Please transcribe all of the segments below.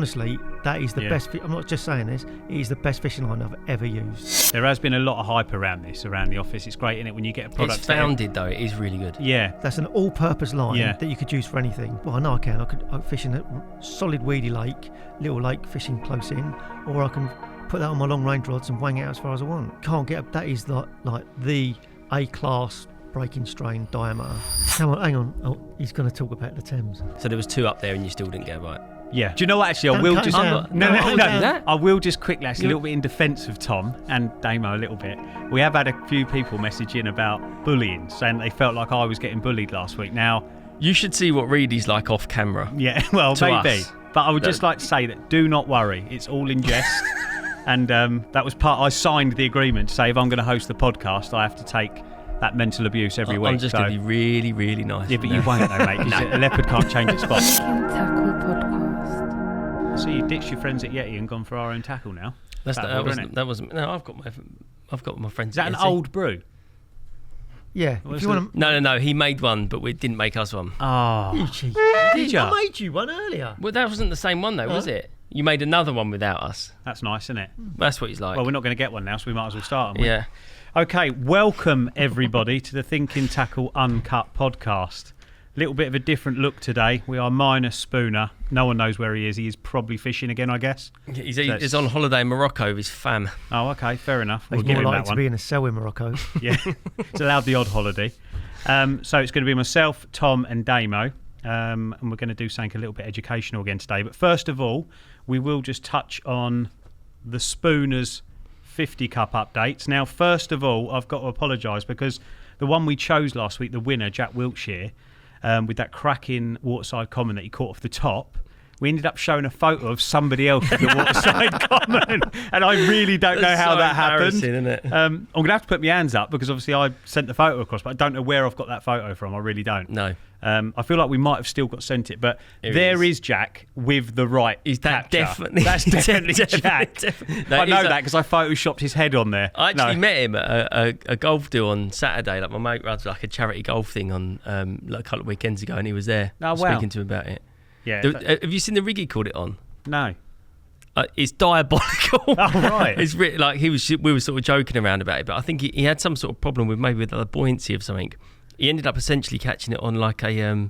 honestly, that is the best. I'm not just saying this. It is the best fishing line I've ever used. There has been a lot of hype around the office. It's great, isn't it, when you get a product. It's founded though. It is really good. Yeah. That's an all-purpose line that you could use for anything. Well, I know I can. I could fish in a solid weedy lake, little lake fishing close in, or I can put that on my long range rods and wang it out as far as I want. Can't get that is like the A-class breaking strain diameter. Come on, hang on. Oh, he's going to talk about the Thames. So there was 2 up there and you still didn't get right. Yeah. Do you know what? Actually, I will just No. I will just quickly, actually, a little bit in defence of Tom and Damo a little bit. We have had a few people message in about bullying, saying they felt like I was getting bullied last week. Now, you should see what Reedy's like off camera. Yeah, well, maybe. Us. But I would just like to say that do not worry. It's all in jest. And that was I signed the agreement to say if I'm going to host the podcast, I have to take that mental abuse every week. I'm just going to be really, really nice. Yeah, but you won't though, mate. A leopard can't change its spot. Tackle Podcast. So you ditched your friends at Yeti and gone for our own tackle now? That wasn't. No, I've got my friends. Is that at an Yeti. old brew? Yeah. If you want to... No. He made one, but we didn't make us one. Oh. You cheat. Did you? I made you one earlier. Well, that wasn't the same one though, was it? You made another one without us. That's nice, isn't it? That's what he's like. Well, we're not going to get one now, so we might as well start. Yeah. Okay, welcome everybody to the Thinking Tackle Uncut podcast. Little bit of a different look today. We are minus Spooner. No one knows where he is. He is probably fishing again, I guess. He's on holiday in Morocco with his fam. Oh, okay, fair enough. He's more likely to be in a cell in Morocco. Yeah, it's allowed the odd holiday. So it's going to be myself, Tom and Damo. And we're going to do something a little bit educational again today. But first of all, we will just touch on the Spooners 50 Cup updates. Now, first of all, I've got to apologise because the one we chose last week, the winner, Jack Wiltshire, with that cracking waterside common that he caught off the top, we ended up showing a photo of somebody else with the waterside common, and I really don't know how that happened. Isn't it? I'm going to have to put my hands up because obviously I sent the photo across, but I don't know where I've got that photo from. I really don't. No. I feel like we might have still got sent it, but there is Jack with the right capture. That's definitely Jack. I know that because I photoshopped his head on there. I actually met him at a golf do on Saturday. Like my mate runs like a charity golf thing on like a couple of weekends ago, and he was there speaking to him about it. Yeah. Have you seen the rig he called it on? No. It's diabolical. Oh, right. It's really, like we were sort of joking around about it, but I think he had some sort of problem with the buoyancy of something. He ended up essentially catching it on like a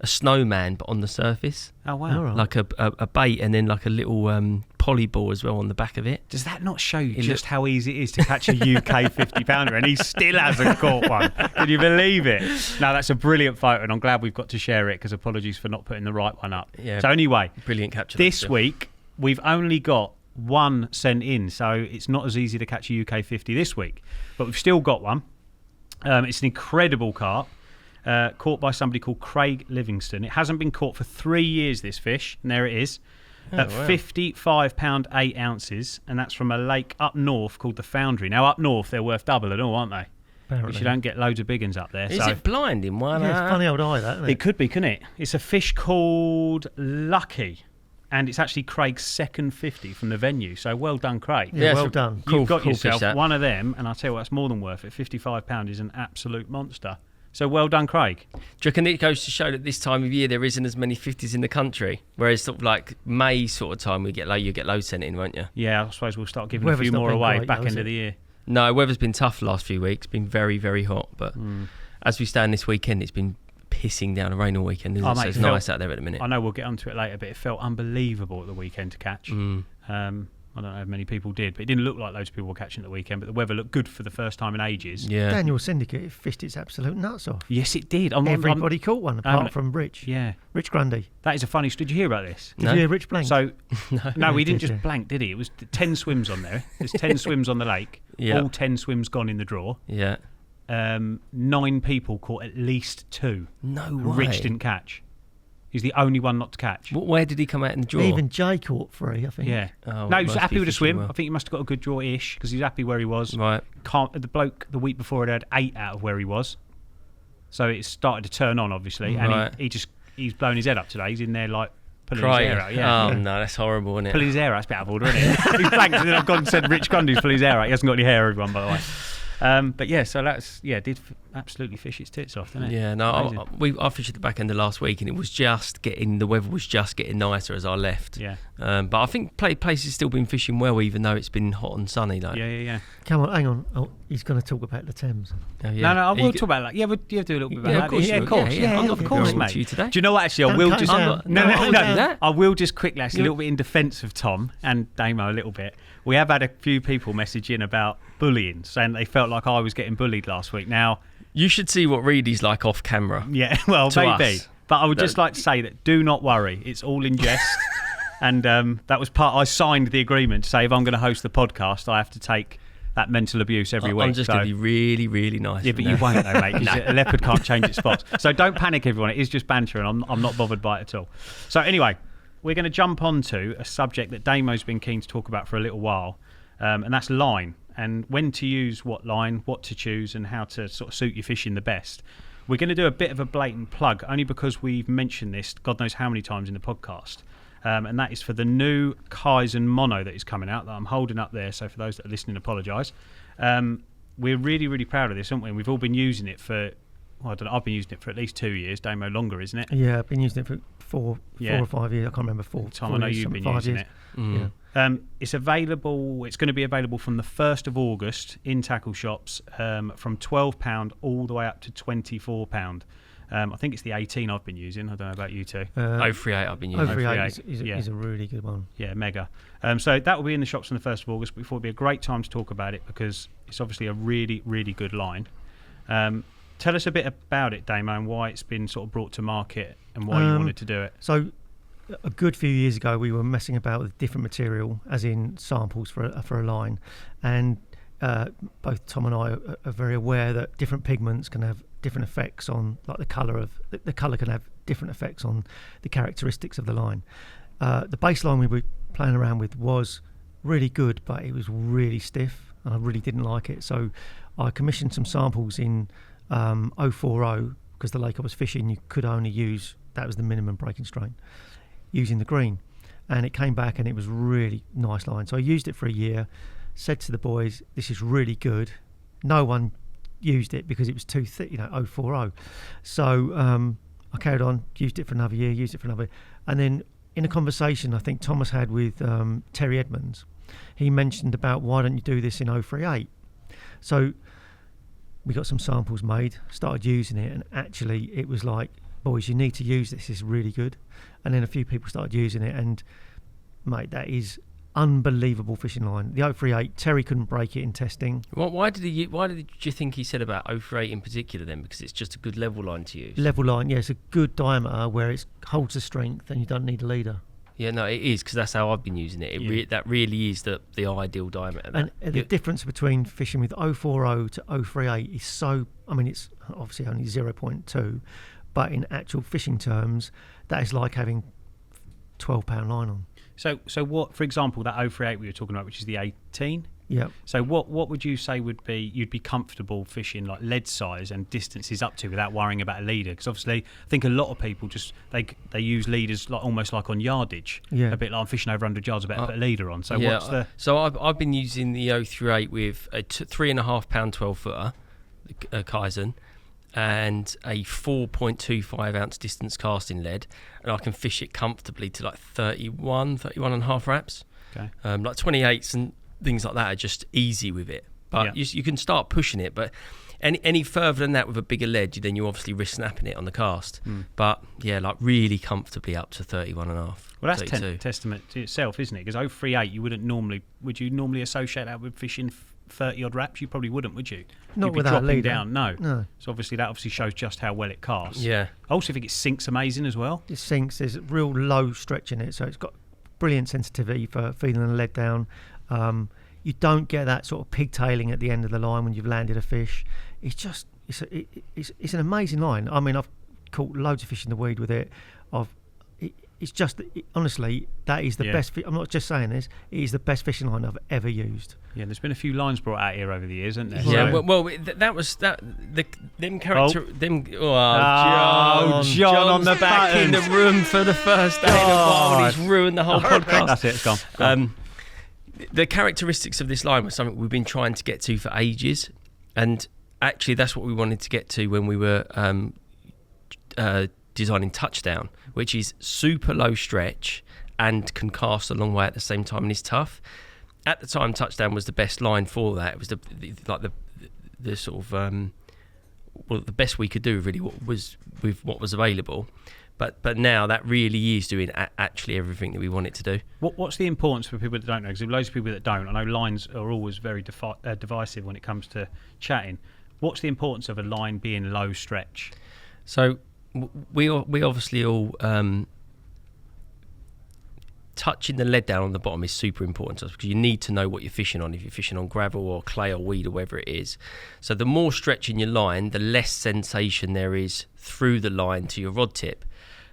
snowman, but on the surface. Oh, wow. Right. Like a bait and then like a little poly ball as well on the back of it. Does that not show you just how easy it is to catch a UK 50-pounder? And he still hasn't caught one. Can you believe it? No, that's a brilliant photo, and I'm glad we've got to share it because apologies for not putting the right one up. Yeah. So anyway, Brilliant capture. this week we've only got one sent in, so it's not as easy to catch a UK 50 this week. But we've still got one. It's an incredible carp. Caught by somebody called Craig Livingston. It hasn't been caught for 3 years, this fish, and there it is, at 55 pound 8 ounces, and that's from a lake up north called the Foundry. Now, up north, they're worth double and all, aren't they? Apparently. Which you don't get loads of big uns up there. Is it blind in one? Yeah, it's funny old eye, that, isn't it? It could be, couldn't it? It's a fish called Lucky, and it's actually Craig's second 50 from the venue, so well done, Craig. Yeah, well done. You've got cool yourself fish, one of them, and I'll tell you what, that's more than worth it. 55 pound is an absolute monster. So well done, Craig. Do you reckon it goes to show that this time of year there isn't as many 50s in the country? Whereas sort of like May sort of time you get loads sent in, won't you? Yeah, I suppose we'll start giving Weather's a few not more been away great, back though, end is of the year. No, weather's been tough the last few weeks. It's been very, very hot. But as we stand this weekend, it's been pissing down the rain all weekend, isn't it? So it's nice out there at the minute. I know we'll get onto it later, but it felt unbelievable at the weekend to catch. I don't know how many people did, but it didn't look like loads of people were catching at the weekend, but the weather looked good for the first time in ages. Yeah. Daniel Syndicate fished its absolute nuts off. Yes, it did. Everybody caught one, apart from Rich. Yeah. Rich Grundy. That is a funny story. Did you hear about this? Did you hear Rich blank? So, no, he didn't Did just you? blank, did he? It was 10 swims on there. There's 10 swims on the lake. Yeah. All 10 swims gone in the draw. Yeah. 9 people caught at least 2. No and way. Rich didn't catch. He's the only one not to catch. Where did he come out in the draw? Even Jay caught 3, I think. Yeah. Oh, No, he was must happy be with the fishing swim. well. I think he must have got a good draw-ish because he's happy where he was. Right. The bloke the week before had 8 out of where he was. So it started to turn on, obviously. Right. And he's blown his head up today. He's in there like pulling his Crying. hair out. Yeah. Oh, no, that's horrible, isn't it? Pulling his hair out. That's a bit out of order, isn't it? He's blanked and then I've gone and said Rich Grundy's pulling his hair out. He hasn't got any hair, everyone, by the way. But yeah, so that's, did absolutely fish its tits off, doesn't it? Yeah, no, I fished at the back end of last week, and the weather was just getting nicer as I left. Yeah. But I think places still been fishing well, even though it's been hot and sunny. Like. Yeah. Come on, hang on. Oh, he's going to talk about the Thames. Oh, yeah. No, I will talk about that. Yeah, we'll do a little bit about that. Of course, I'm mate. to you today. Do you know what? Actually, I will just I will just quickly, actually, a little bit in defence of Tom and Damo a little bit. We have had a few people message in about bullying, saying they felt like I was getting bullied last week. Now, you should see what Reedy's like off camera. Yeah, well, maybe. Us. But I would just like to say that do not worry. It's all in jest. And that was I signed the agreement to say if I'm going to host the podcast, I have to take that mental abuse every week. I'm just going to be really, really nice. Yeah, but you won't though, mate. A leopard can't change its spots. So don't panic, everyone. It is just banter, and I'm not bothered by it at all. So anyway, we're going to jump onto a subject that Damo's been keen to talk about for a little while, and that's line, and when to use what line, what to choose, and how to sort of suit your fishing the best. We're going to do a bit of a blatant plug, only because we've mentioned this God knows how many times in the podcast. And that is for the new Kaizen Mono that is coming out that I'm holding up there. So for those that are listening, apologise. We're really, really proud of this, aren't we? We've all been using it for, I don't know, I've been using it for at least 2 years. Damo longer, isn't it? Yeah, I've been using it for four or 5 years. I can't remember four. Tom, I know you've been using it. Mm. Yeah. It's available. It's going to be available from the 1st of August in tackle shops, from £12 all the way up to £24. I think it's the 18 I've been using. I don't know about you two. 038 I've been using. 038 is a really good one. Yeah, mega. So that will be in the shops on the 1st of August, but it will be a great time to talk about it because it's obviously a really, really good line. Tell us a bit about it, Damo, and why it's been sort of brought to market and why you wanted to do it. So a good few years ago, we were messing about with different material, as in samples for a line, and both Tom and I are very aware that different pigments can have different effects on, like the colour can have different effects on the characteristics of the line. The baseline we were playing around with was really good, but it was really stiff, and I really didn't like it. So I commissioned some samples in 040 because the lake I was fishing, you could only use, that was the minimum breaking strain, using the green, and it came back and it was really nice line. So I used it for a year, said to the boys, this is really good. No one used it because it was too thick, 040. So I carried on, used it for another year, and then in a conversation I think Thomas had with Terry Edmonds, he mentioned about why don't you do this in 038. So we got some samples made, started using it, and actually it was like, boys, you need to use this, it's really good. And then a few people started using it, and mate, that is unbelievable fishing line. The 038, Terry couldn't break it in testing. Why did you think he said about 038 in particular then? Because it's just a good level line to use. Level line, yeah, it's a good diameter where it holds the strength and you don't need a leader. Yeah, no, it is, because that's how I've been using it. That really is the ideal diameter. And the difference between fishing with 040 to 038 is so, I mean, it's obviously only 0.2, but in actual fishing terms, that is like having £12 line on. So what, for example, that 038 we were talking about, which is the 18? Yeah. So what would you say you'd be comfortable fishing like lead size and distances up to without worrying about a leader? Because obviously I think a lot of people just they use leaders like almost like on yardage. Yeah. A bit like I'm fishing over 100 yards, I better put a leader on. So what's the? So I've been using the 038 with a 3.5 pound 12 footer, Kaizen, and a 4.25 ounce distance casting lead, and I can fish it comfortably to like 31 and a half wraps. Okay. Like 28s and things like that are just easy with it, but you can start pushing it, but any further than that with a bigger lead, then you obviously risk snapping it on the cast. But yeah, like really comfortably up to 31 and a half. Well, that's testament to itself, isn't it? Because 038 would you normally associate that with fishing 30 odd wraps? You probably wouldn't, would you? Not You'd be without dropping leader. down. No. So obviously that shows just how well it casts. Yeah. I also think it sinks amazing as well. It sinks. There's a real low stretch in it, so it's got brilliant sensitivity for feeding the lead down. You don't get that sort of pigtailing at the end of the line when you've landed a fish. It's just it's an amazing line. I mean, I've caught loads of fish in the weed with it. It's just honestly, that is the best. I'm not just saying this. It is the best fishing line I've ever used. Yeah, there's been a few lines brought out here over the years, hasn't there? Yeah, So, well, that was that. Them character, them. John on the back button. in the room for the first day in a while. He's ruined the whole podcast. That's it. It's gone. The characteristics of this line was something we've been trying to get to for ages, and actually, that's what we wanted to get to when we were designing Touchdown, which is super low stretch and can cast a long way at the same time and is tough. At the time, Touchdown was the best line for that. It was the sort of the best we could do really was with what was available. But now that really is doing actually everything that we want it to do. What's the importance for people that don't know? Because loads of people that don't, I know lines are always very divisive when it comes to chatting. What's the importance of a line being low stretch? So we obviously all touching the lead down on the bottom is super important to us because you need to know what you're fishing on, if you're fishing on gravel or clay or weed or whatever it is. So the more stretch in your line, the less sensation there is through the line to your rod tip,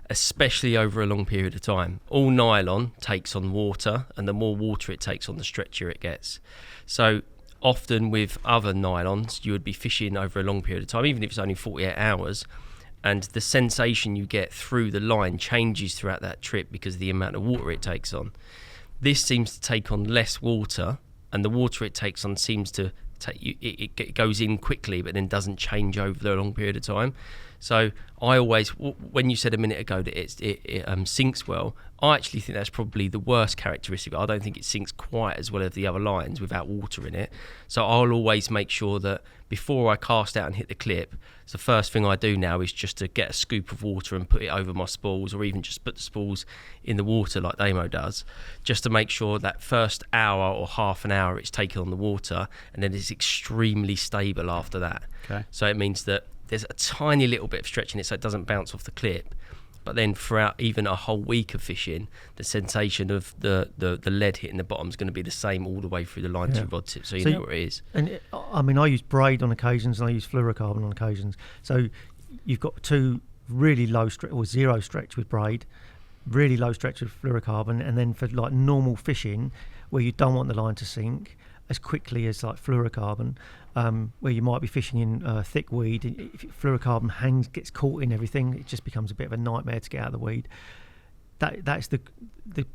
especially over a long period of time. All nylon takes on water, and the more water it takes on, the stretchier it gets. So often with other nylons, you would be fishing over a long period of time, even if it's only 48 hours, and the sensation you get through the line changes throughout that trip because of the amount of water it takes on. This seems to take on less water, and the water it takes on seems to it goes in quickly but then doesn't change over a long period of time. So I always, when you said a minute ago that it sinks well, I actually think that's probably the worst characteristic. I don't think it sinks quite as well as the other lines without water in it. So I'll always make sure that before I cast out and hit the clip, the first thing I do now is just to get a scoop of water and put it over my spools, or even just put the spools in the water like Damo does, just to make sure that first hour or half an hour it's taken on the water, and then it's extremely stable after that. Okay. So it means that there's a tiny little bit of stretch in it so it doesn't bounce off the clip. But then throughout even a whole week of fishing, the sensation of the lead hitting the bottom is going to be the same all the way through the line to rod tip, so you know where it is. And I use braid on occasions and I use fluorocarbon on occasions. So you've got two really low stretch or zero stretch with braid, really low stretch with fluorocarbon, and then for like normal fishing where you don't want the line to sink as quickly as like fluorocarbon, where you might be fishing in thick weed, if fluorocarbon gets caught in everything, it just becomes a bit of a nightmare to get out of the weed. That's the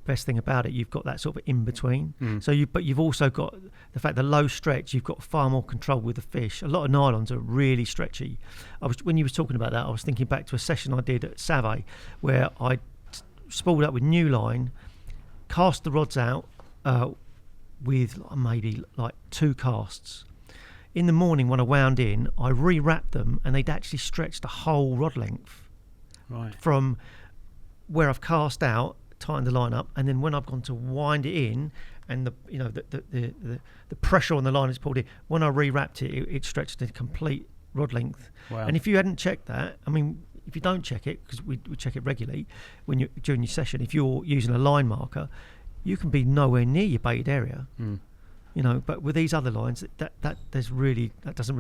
best thing about it. You've got that sort of in between. But you've also got the fact the low stretch. You've got far more control with the fish. A lot of nylons are really stretchy. When you were talking about that, I was thinking back to a session I did at Save, where I spooled up with new line, cast the rods out with maybe like 2 casts. In the morning when I wound in, I rewrapped them and they'd actually stretched the whole rod length. Right. From where I've cast out, tightened the line up, and then when I've gone to wind it in, and the pressure on the line is pulled in, when I rewrapped it stretched the complete rod length. Wow. And if you hadn't checked that, I mean, if you don't check it, because we check it regularly when you during your session, if you're using a line marker, you can be nowhere near your baited area. You know, but with these other lines, that doesn't really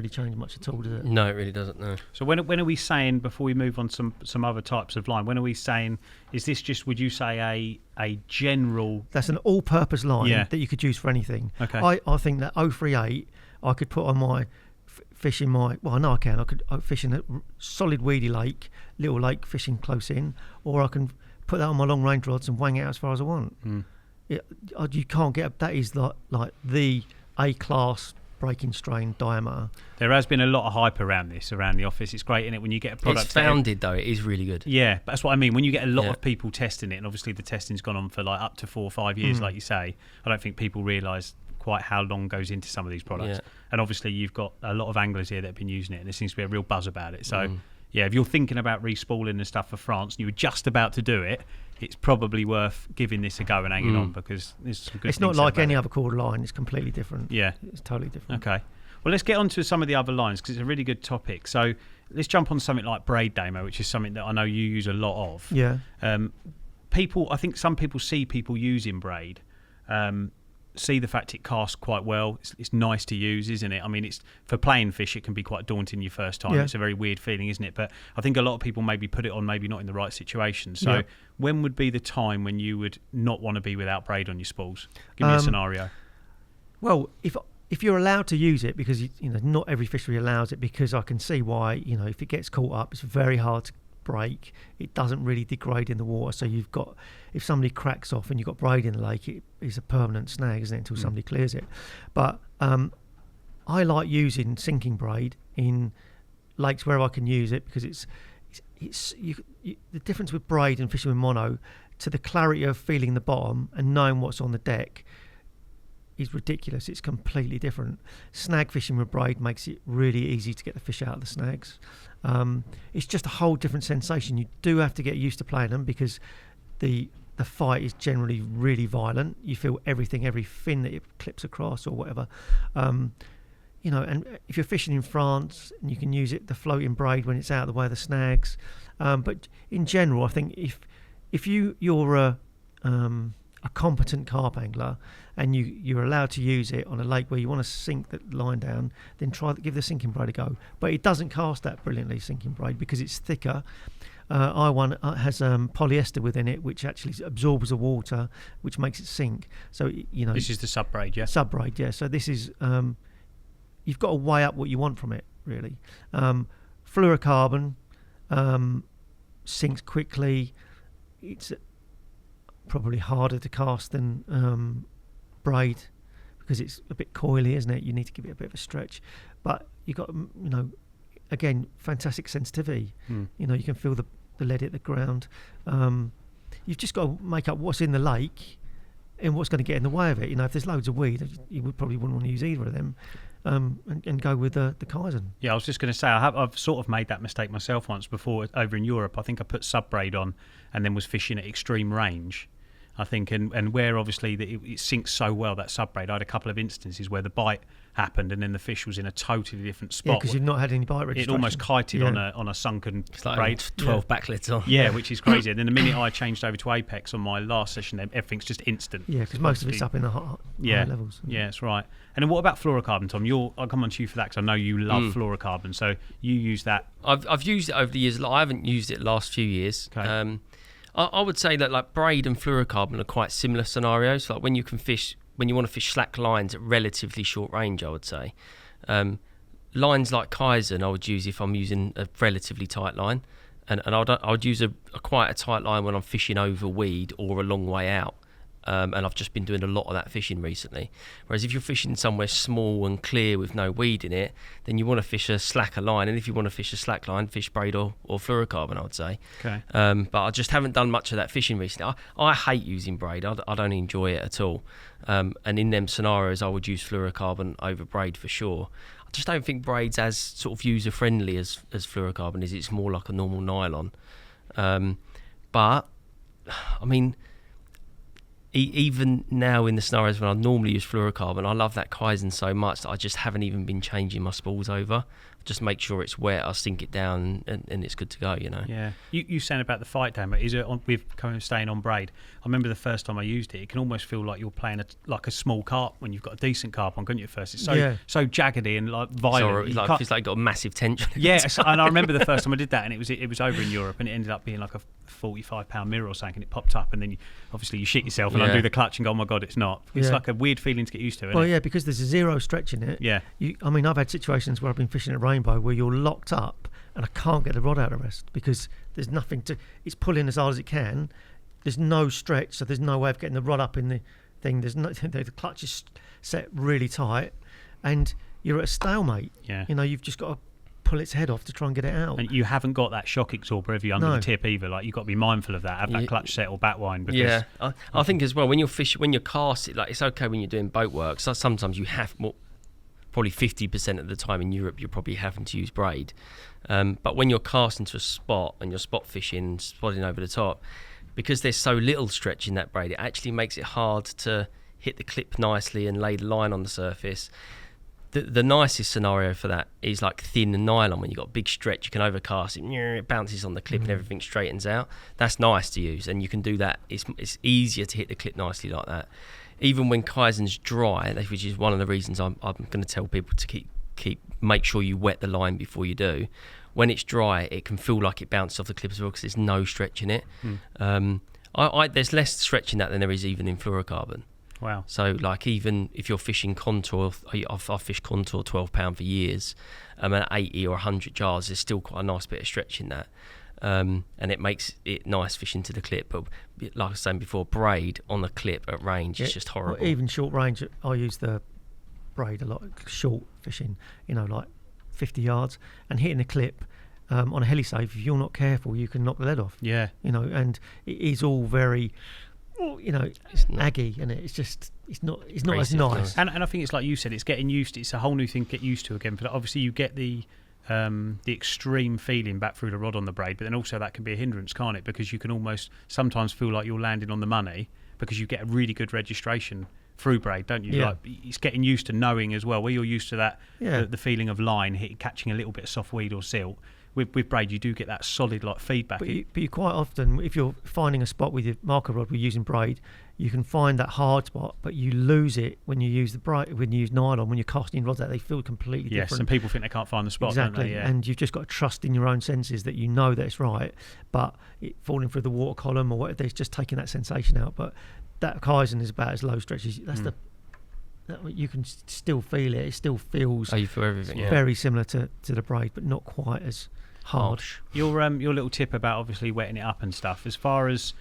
change much at all, does it? No, it really doesn't. No. So when are we saying, before we move on to some other types of line, when are we saying, is this just, would you say a general? That's an all-purpose line that you could use for anything. Okay. I think that 038 I could put on my fish in my, well, I know I can. I could fish in a solid weedy lake, little lake, fishing close in, or I can put that on my long range rods and wang it out as far as I want. You can't get that is like the A-class breaking strain diameter. There has been a lot of hype around this around the office. It's great, isn't it, when you get a product. It's founded though. It is really good. Yeah, but that's what I mean. When you get a lot of people testing it, and obviously the testing's gone on for like up to 4 or 5 years, like you say. I don't think people realise quite how long goes into some of these products. And obviously you've got a lot of anglers here that have been using it, and there seems to be a real buzz about it. So yeah, if you're thinking about respooling and stuff for France, and you were just about to do it, it's probably worth giving this a go and hanging on, because there's some good It's not things like about any it. other Korda line. It's completely different. Yeah. It's totally different. Okay. Well, let's get on to some of the other lines, because it's a really good topic. So let's jump on something like braid, Damo, which is something that I know you use a lot of. Yeah. I think some people see people using braid, see the fact it casts quite well. It's nice to use, isn't it? I mean, it's for playing fish, it can be quite daunting your first time. It's a very weird feeling, isn't it? But I think a lot of people maybe put it on, maybe not in the right situation. So when would be the time when you would not want to be without braid on your spools? Give me a scenario. Well, if you're allowed to use it, because you know not every fishery allows it, because I can see why. You know, if it gets caught up, it's very hard to break. It doesn't really degrade in the water, so you've got, if somebody cracks off and you've got braid in the lake, it is a permanent snag, isn't it, until somebody clears it. But I like using sinking braid in lakes where I can use it, because the difference with braid and fishing with mono, to the clarity of feeling the bottom and knowing what's on the deck, is ridiculous. It's completely different. Snag fishing with braid makes it really easy to get the fish out of the snags. It's just a whole different sensation. You do have to get used to playing them, because the fight is generally really violent. You feel everything, every fin that it clips across or whatever. And if you're fishing in France, and you can use the floating braid when it's out of the way of the snags. But in general, I think if you're a competent carp angler, and you're allowed to use it on a lake where you want to sink the line down, then give the sinking braid a go. But it doesn't cast that brilliantly, sinking braid, because it's thicker. I1 has polyester within it, which actually absorbs the water, which makes it sink. So this is the sub braid, yeah. Sub braid, yeah. So this is you've got to weigh up what you want from it, really. Fluorocarbon sinks quickly. It's probably harder to cast than braid, because it's a bit coily, isn't it? You need to give it a bit of a stretch, but you got again, fantastic sensitivity. You can feel the lead hit the ground. You've just got to make up what's in the lake and what's going to get in the way of it. If there's loads of weed, you probably wouldn't want to use either of them. And go with the Kaizen. Yeah, I was just going to say, I've sort of made that mistake myself once before over in Europe. I think I put sub braid on and then was fishing at extreme range, I think, and where obviously it sinks so well, that sub braid. I had a couple of instances where the bite happened and then the fish was in a totally different spot. Yeah, because you've not had any bite registration. It almost kited on a sunken it's like braid. 12 backlids on. Yeah, which is crazy. And then the minute I changed over to Apex on my last session, everything's just instant. Yeah, because most of it's up in the high levels. Yeah, that's right. And then what about fluorocarbon, Tom? I'll come on to you for that, because I know you love fluorocarbon. So you use that. I've used it over the years. I haven't used it the last few years. Okay. I would say that like braid and fluorocarbon are quite similar scenarios. Like when you want to fish slack lines at relatively short range, I would say. Lines like Kaizen I would use if I'm using a relatively tight line, and I would use a quite a tight line when I'm fishing over weed or a long way out. And I've just been doing a lot of that fishing recently. Whereas if you're fishing somewhere small and clear with no weed in it, then you want to fish a slacker line. And if you want to fish a slack line, fish braid or fluorocarbon, I would say. Okay. But I just haven't done much of that fishing recently. I hate using braid. I don't enjoy it at all. And in them scenarios, I would use fluorocarbon over braid for sure. I just don't think braid's as sort of user-friendly as fluorocarbon is. It's more like a normal nylon. But, I mean, even now in the scenarios when I normally use fluorocarbon, I love that Kaizen so much that I just haven't even been changing my spools over. Just make sure it's wet, I sink it down, and it's good to go, Yeah. You saying about the fight down, but is it with kind of staying on braid? I remember the first time I used it, it can almost feel like you're playing like a small carp when you've got a decent carp on, couldn't you, at first? It's so jaggedy and like violent. It's like got a massive tension. Yeah, and I remember the first time I did that, and it was over in Europe, and it ended up being like a 45-pound mirror or something, and it popped up, and then you shit yourself and undo the clutch and go, oh my god, it's not. It's like a weird feeling to get used to, isn't it? Yeah, because there's a zero stretch in it. Yeah. I've had situations where I've been fishing at Rainbow where you're locked up and I can't get the rod out of rest because there's nothing it's pulling as hard as it can. There's no stretch, so there's no way of getting the rod up in the thing. The clutch is set really tight and you're at a stalemate. Yeah. You've just got to pull its head off to try and get it out. And you haven't got that shock absorber, have you, under the tip either? Like, you've got to be mindful of that. Have that clutch set or back wind. Because I think as well, when you're casting, like, it's okay when you're doing boat work. So sometimes you have more. Probably 50% of the time in Europe, you're probably having to use braid. But when you're casting to a spot and you're spot fishing, spotting over the top, because there's so little stretch in that braid, it actually makes it hard to hit the clip nicely and lay the line on the surface. The nicest scenario for that is like thin nylon. When you've got a big stretch, you can overcast it, it bounces on the clip and everything straightens out. That's nice to use, and you can do that. It's easier to hit the clip nicely like that. Even when Kaizen's dry, which is one of the reasons I'm going to tell people to make sure you wet the line before you do. When it's dry, it can feel like it bounces off the clip as well because there's no stretch in it. There's less stretch in that than there is even in fluorocarbon. Wow. So, like, even if you're fishing contour, I've fished contour 12 pound for years, at 80 or 100 yards, there's still quite a nice bit of stretch in that. And it makes it nice fishing to the clip, but like I was saying before, braid on the clip at range is just horrible. Even short range, I use the braid a lot, short fishing, like 50 yards, and hitting a clip on a heli safe. If you're not careful, you can knock the lead off. Yeah. And it is all very, aggy, and it's just it's not as nice. And I think it's like you said, it's getting used to. It's a whole new thing to get used to again. But obviously, you get the extreme feeling back through the rod on the braid, but then also that can be a hindrance, can't it? Because you can almost sometimes feel like you're landing on the money because you get a really good registration through braid, don't you? Yeah. Like, it's getting used to knowing as well, where you're used to that, the feeling of line catching a little bit of soft weed or silt. With braid, you do get that solid feedback. But you quite often, if you're finding a spot with your marker rod, we're using braid, you can find that hard spot, but you lose it when you use when you use nylon. When you're casting rods out, they feel completely different. Yes, and people think they can't find the spot, exactly, don't they? Yeah. And you've just got to trust in your own senses that you know that it's right, but it falling through the water column or whatever, it's just taking that sensation out. But that Kaizen is about as low stretch as that's you can still feel it. It still feels. Oh, you feel everything. Very similar to the braid, but not quite as harsh. Your little tip about obviously wetting it up and stuff. As far as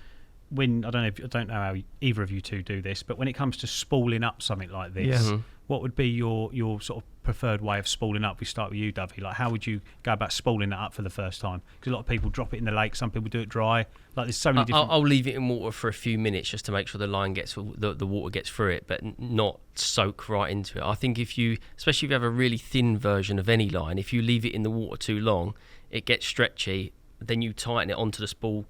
when I don't know how either of you two do this, but when it comes to spooling up something like this, what would be your sort of preferred way of spooling up? We start with you, Dovey. Like, how would you go about spooling it up for the first time? Because a lot of people drop it in the lake. Some people do it dry. Like, there's so many different. I'll leave it in water for a few minutes just to make sure the line gets the water gets through it, but not soak right into it. I think especially if you have a really thin version of any line, if you leave it in the water too long, it gets stretchy. Then you tighten it onto the spool.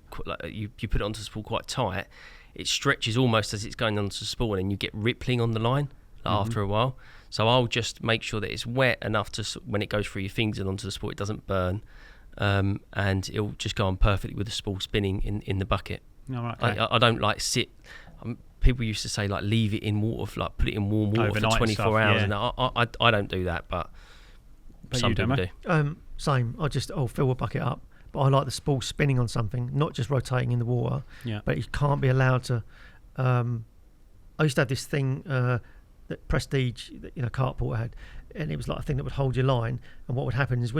You put it onto the spool quite tight. It stretches almost as it's going onto the spool, and you get rippling on the line after a while. So I'll just make sure that it's wet enough to when it goes through your fingers and onto the spool, it doesn't burn, and it'll just go on perfectly with the spool spinning in the bucket. All right, okay. I don't sit. People used to say leave it in water, put it in warm water overnight for 24 hours, and I don't do that, but some you, people do. Same. I'll fill a bucket up, but I like the spool spinning on something, not just rotating in the water. Yeah. But it can't be allowed to. I used to have this thing that Prestige, Carp had, and it was like a thing that would hold your line. And what would happen is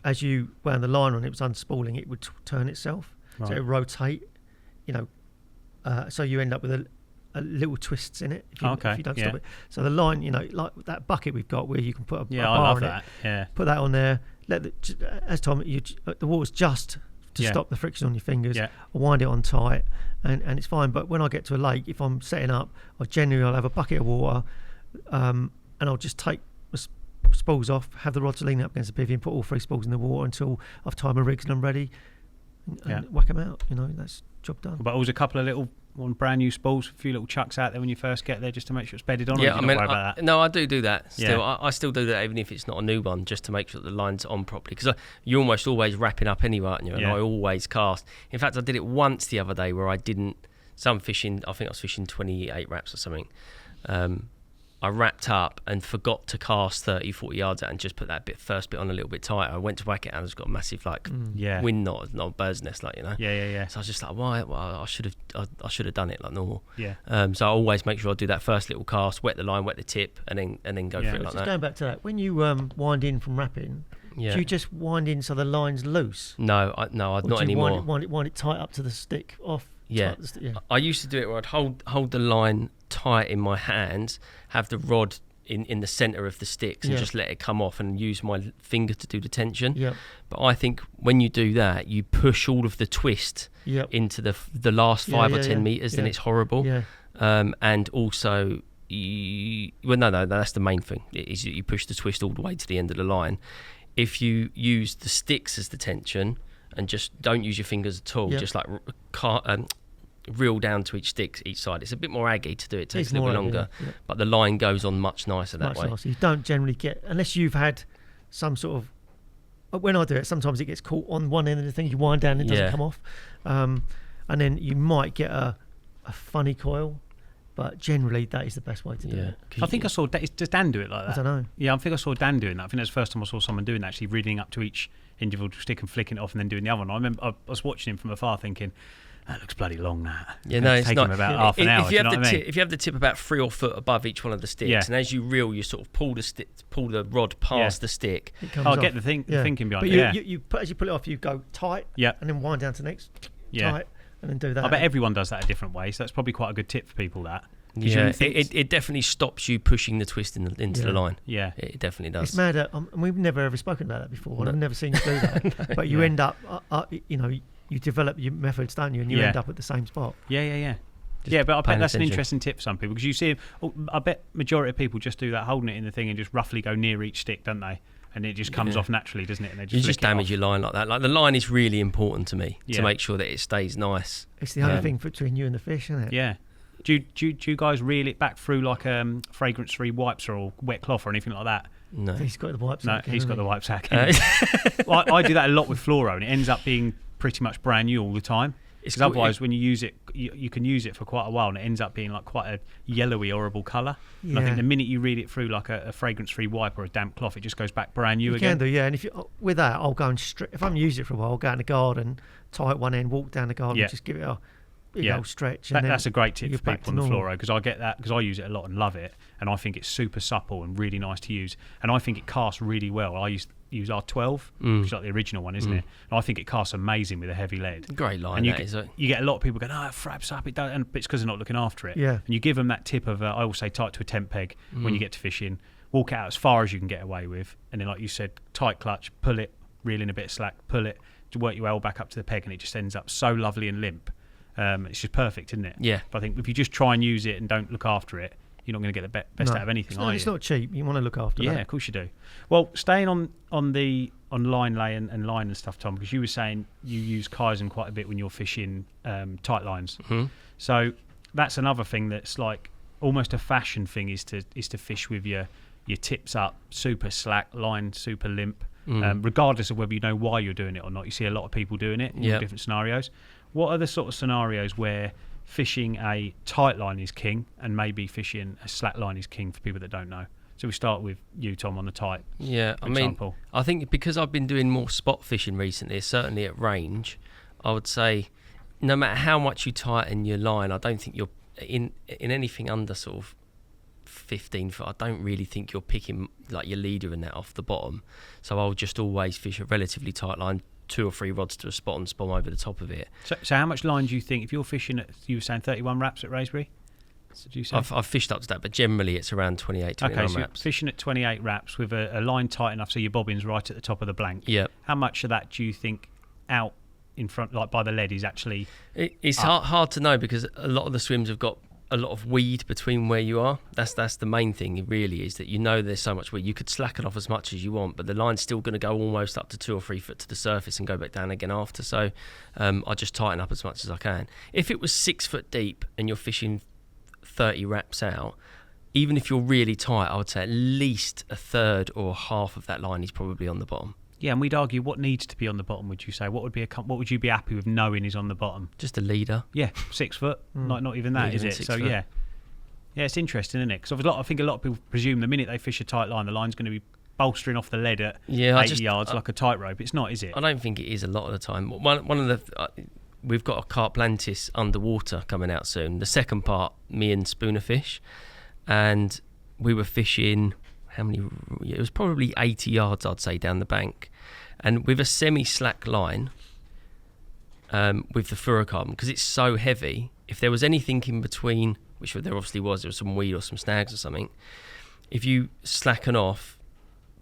as you wound the line on, it was unspooling, it would turn itself, so it would rotate. So you end up with a little twists in it if you don't stop it. So the line, like that bucket we've got where you can put a bar I love in that. it. Yeah. Put that on there. As Tom, the water's just to stop the friction on your fingers. Yeah. I wind it on tight, and it's fine. But when I get to a lake, if I'm setting up, I'll have a bucket of water, and I'll just take the spools off, have the rods leaning up against the bivvy, and put all 3 spools in the water until I've tied my rigs and I'm ready, and whack them out. That's job done. But always a couple of little brand new spools, a few little chucks out there when you first get there, just to make sure it's bedded on. Yeah, or not worry about that? No, I do that still. Yeah. I still do that even if it's not a new one, just to make sure that the line's on properly, because you're almost always wrapping up anyway, aren't you? And I always cast. In fact, I did it once the other day where I didn't. Some fishing, I think I was fishing 28 wraps or something. I wrapped up and forgot to cast 30, 40 yards out and just put that first bit on a little bit tighter. I went to whack it and it's got a massive wind knot, not a bird's nest, Yeah. So I was just like, why? Well, I should have done it like normal. Yeah. So I always make sure I do that first little cast, wet the line, wet the tip, and then go for it like that. Going back to that, when you wind in from wrapping, do you just wind in so the line's loose? No, not anymore. Wind it tight up to the stick off. Yeah. I used to do it where I'd hold the line tight in my hands, have the rod in the centre of the sticks, and just let it come off and use my finger to do the tension. Yeah. But I think when you do that, you push all of the twist into the last 5 or 10 metres, then it's horrible. Yeah. And also, that's the main thing, is that you push the twist all the way to the end of the line. If you use the sticks as the tension and just don't use your fingers at all, just like reel down to each side. It's a bit more aggy to do it. It takes a little bit longer, but the line goes on much nicer that way. Nicer. You don't generally get, unless you've had some sort of. When I do it, sometimes it gets caught on one end of the thing. You wind down, and it doesn't come off, and then you might get a funny coil. But generally, that is the best way to do it. I think I saw. Does Dan do it like that? I don't know. Yeah, I think I saw Dan doing that. I think that's the first time I saw someone doing that, actually reading up to each individual stick and flicking it off and then doing the other one. I remember I was watching him from afar thinking, that looks bloody long, that. Yeah, no, it's taking not. him about half an hour. If you have the tip about 3 or 4 foot above each one of the sticks, and as you reel, you sort of pull the rod past the stick. I get the thinking behind it. But you as you pull it off, you go tight, and then wind down to the next tight, and then do that. I bet everyone does that a different way, so that's probably quite a good tip for people, that. Yeah, it definitely stops you pushing the twist into the line. Yeah, it definitely does. It's mad. And we've never ever spoken about that before, and I've never seen you do that. But you end up, you develop your methods, don't you? And you end up at the same spot. Yeah. But I bet that's an interesting tip for some people, because you see, I bet majority of people just do that, holding it in the thing and just roughly go near each stick, don't they? And it just comes off naturally, doesn't it? And they just damage your line like that. Like, the line is really important to me to make sure that it stays nice. It's the only thing between you and the fish, isn't it? Yeah. Do you guys reel it back through like fragrance-free wipes or wet cloth or anything like that? No. He's got the wipe No, sack. he's got the wipe sack. Well, I do that a lot with fluoro, and it ends up being pretty much brand new all the time. Because otherwise, when you use it, you can use it for quite a while, and it ends up being like quite a yellowy, horrible colour. Yeah. And I think the minute you read it through like a fragrance-free wipe or a damp cloth, it just goes back brand new again. You can do, yeah. And with that, I'll go and if I'm using it for a while, I'll go in the garden, tie it one end, walk down the garden, and just give it a big old stretch. And that's a great tip for people on the fluoro, because I get that, because I use it a lot and love it, and I think it's super supple and really nice to use, and I think it casts really well. I use R12, which is like the original one, isn't it? And I think it casts amazing with a heavy lead. Great line, and you get a lot of people going, it fraps up, it does, and it's because they're not looking after it. Yeah. And you give them that tip of, I always say, tight to a tent peg when you get to fishing, walk it out as far as you can get away with, and then, like you said, tight clutch, pull it, reel in a bit of slack, pull it, to work your well back up to the peg, and it just ends up so lovely and limp. It's just perfect, isn't it? Yeah. But I think if you just try and use it and don't look after it, you're not going to get the best out of anything, are you? It's not cheap. You want to look after that. Yeah, of course you do. Well, staying on line lay and line and stuff, Tom, because you were saying you use Kaizen quite a bit when you're fishing tight lines. Mm-hmm. So that's another thing that's like almost a fashion thing, is to fish with your tips up, super slack, line super limp, regardless of whether you know why you're doing it or not. You see a lot of people doing it in different scenarios. What are the sort of scenarios where fishing a tight line is king and maybe fishing a slack line is king for people that don't know? So we start with you, Tom, on the tight. Yeah, I think because I've been doing more spot fishing recently, certainly at range, I would say no matter how much you tighten your line, I don't think you're in anything under sort of 15 foot. I don't really think you're picking like your leader and that off the bottom. So I'll just always fish a relatively tight line, 2 or 3 rods to a spot and spawn over the top of it. So how much line do you think, if you're fishing at, you were saying 31 wraps at Raysbury? Did you say? I've fished up to that, but generally it's around 28, 29 wraps. Okay, so wraps. Fishing at 28 wraps with a line tight enough so your bobbin's right at the top of the blank. Yeah. How much of that do you think out in front, like by the lead, is actually... It's hard to know, because a lot of the swims have got a lot of weed between where you are. That's the main thing. It really is that there's so much weed. You could slacken off as much as you want, but the line's still going to go almost up to 2 or 3 foot to the surface and go back down again after. So I just tighten up as much as I can. If it was 6 foot deep and you're fishing 30 wraps out, even if you're really tight, I would say at least a third or half of that line is probably on the bottom. Yeah, and we'd argue what needs to be on the bottom. Would you say what would you be happy with knowing is on the bottom? Just a leader. Yeah, 6 foot. Not even that, is it? So yeah, it's interesting, isn't it? Because I think a lot of people presume the minute they fish a tight line, the line's going to be bolstering off the lead at 80 yards like a tightrope. It's not, is it? I don't think it is a lot of the time. One of the we've got a Carp underwater coming out soon. The second part, me and Spooner fish, and we were fishing. How many? It was probably 80 yards, I'd say, down the bank, and with a semi-slack line, with the fluorocarbon, because it's so heavy. If there was anything in between, which there obviously was, there was some weed or some snags or something. If you slacken off,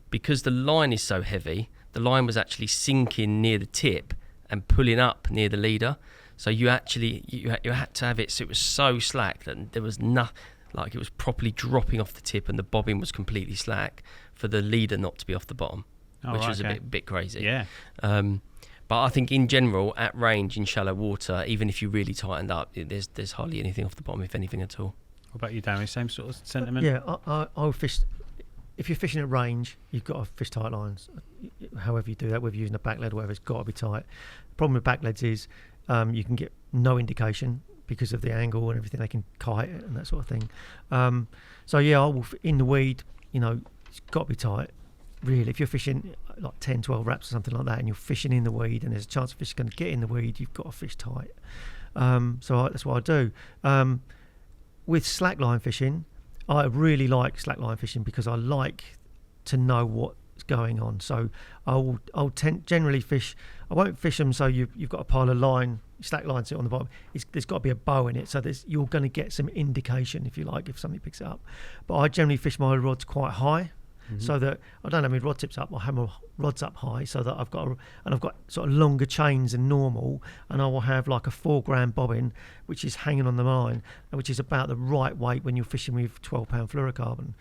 because the line is so heavy, the line was actually sinking near the tip and pulling up near the leader. So you had to have it so it was so slack that there was nothing. Like it was properly dropping off the tip, and the bobbin was completely slack for the leader not to be off the bottom, which was a bit crazy. Yeah. But I think in general, at range in shallow water, even if you really tightened up, there's hardly anything off the bottom, if anything at all. What about you, Danny? Same sort of sentiment? Yeah, I would fish. If you're fishing at range, you've got to fish tight lines. However you do that, whether you're using a back lead or whatever, it's got to be tight. The problem with back leads is you can get no indication because of the angle and everything. They can kite and that sort of thing. So yeah, I will in the weed. It's got to be tight. Really, if you're fishing like 10, 12 wraps or something like that, and you're fishing in the weed, and there's a chance the fish is going to get in the weed, you've got to fish tight. That's what I do. With slackline fishing, I really like slackline fishing because I like to know what going on. So I'll generally fish. I won't fish them so you've got a pile of line, stack lines on the bottom. There's got to be a bow in it, so you're going to get some indication, if you like, if somebody picks it up. But I generally fish my rods quite high, so that I don't have my rod tips up. I have my rods up high, so that I've got sort of longer chains than normal, and I will have like a 4 gram bobbin, which is hanging on the line, which is about the right weight when you're fishing with 12-pound fluorocarbon.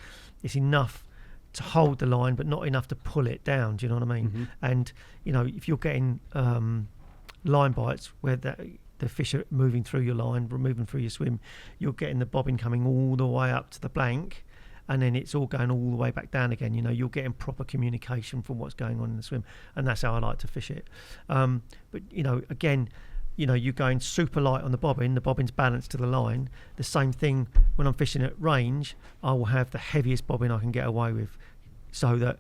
It's enough to hold the line, but not enough to pull it down. Do you know what I mean? And if you're getting line bites where the fish are moving through your line, moving through your swim, you're getting the bobbin coming all the way up to the blank, and then it's all going all the way back down again. You're getting proper communication from what's going on in the swim, and that's how I like to fish it. But again, you're going super light on the bobbin's balanced to the line. The same thing when I'm fishing at range, I will have the heaviest bobbin I can get away with, so that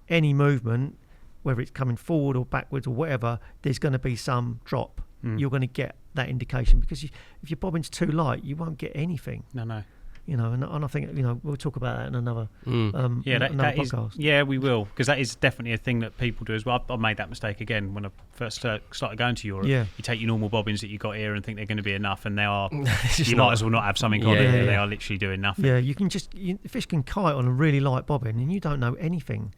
any movement, whether it's coming forward or backwards or whatever, there's going to be some drop. You're going to get that indication, because if your bobbin's too light, you won't get anything. No. And I think we'll talk about that in another another podcast. We will, because that is definitely a thing that people do as well. I made that mistake again when I first started going to Europe. You take your normal bobbins that you got here and think they're going to be enough, and they are. You might as well not have something on it. They are literally doing nothing. Yeah, you can fish can kite on a really light bobbin, and you don't know anything.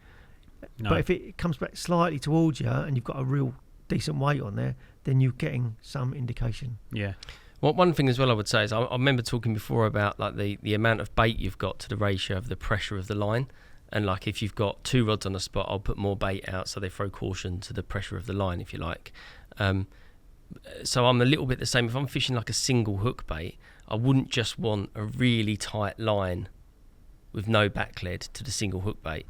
No. But if it comes back slightly towards you and you've got a real decent weight on there, then you're getting some indication. Yeah. Well, one thing as well I would say is I remember talking before about like the amount of bait you've got to the ratio of the pressure of the line, and like if you've got 2 rods on a spot, I'll put more bait out so they throw caution to the pressure of the line, if you like. So I'm a little bit the same. If I'm fishing like a single hook bait, I wouldn't just want a really tight line with no back lead to the single hook bait.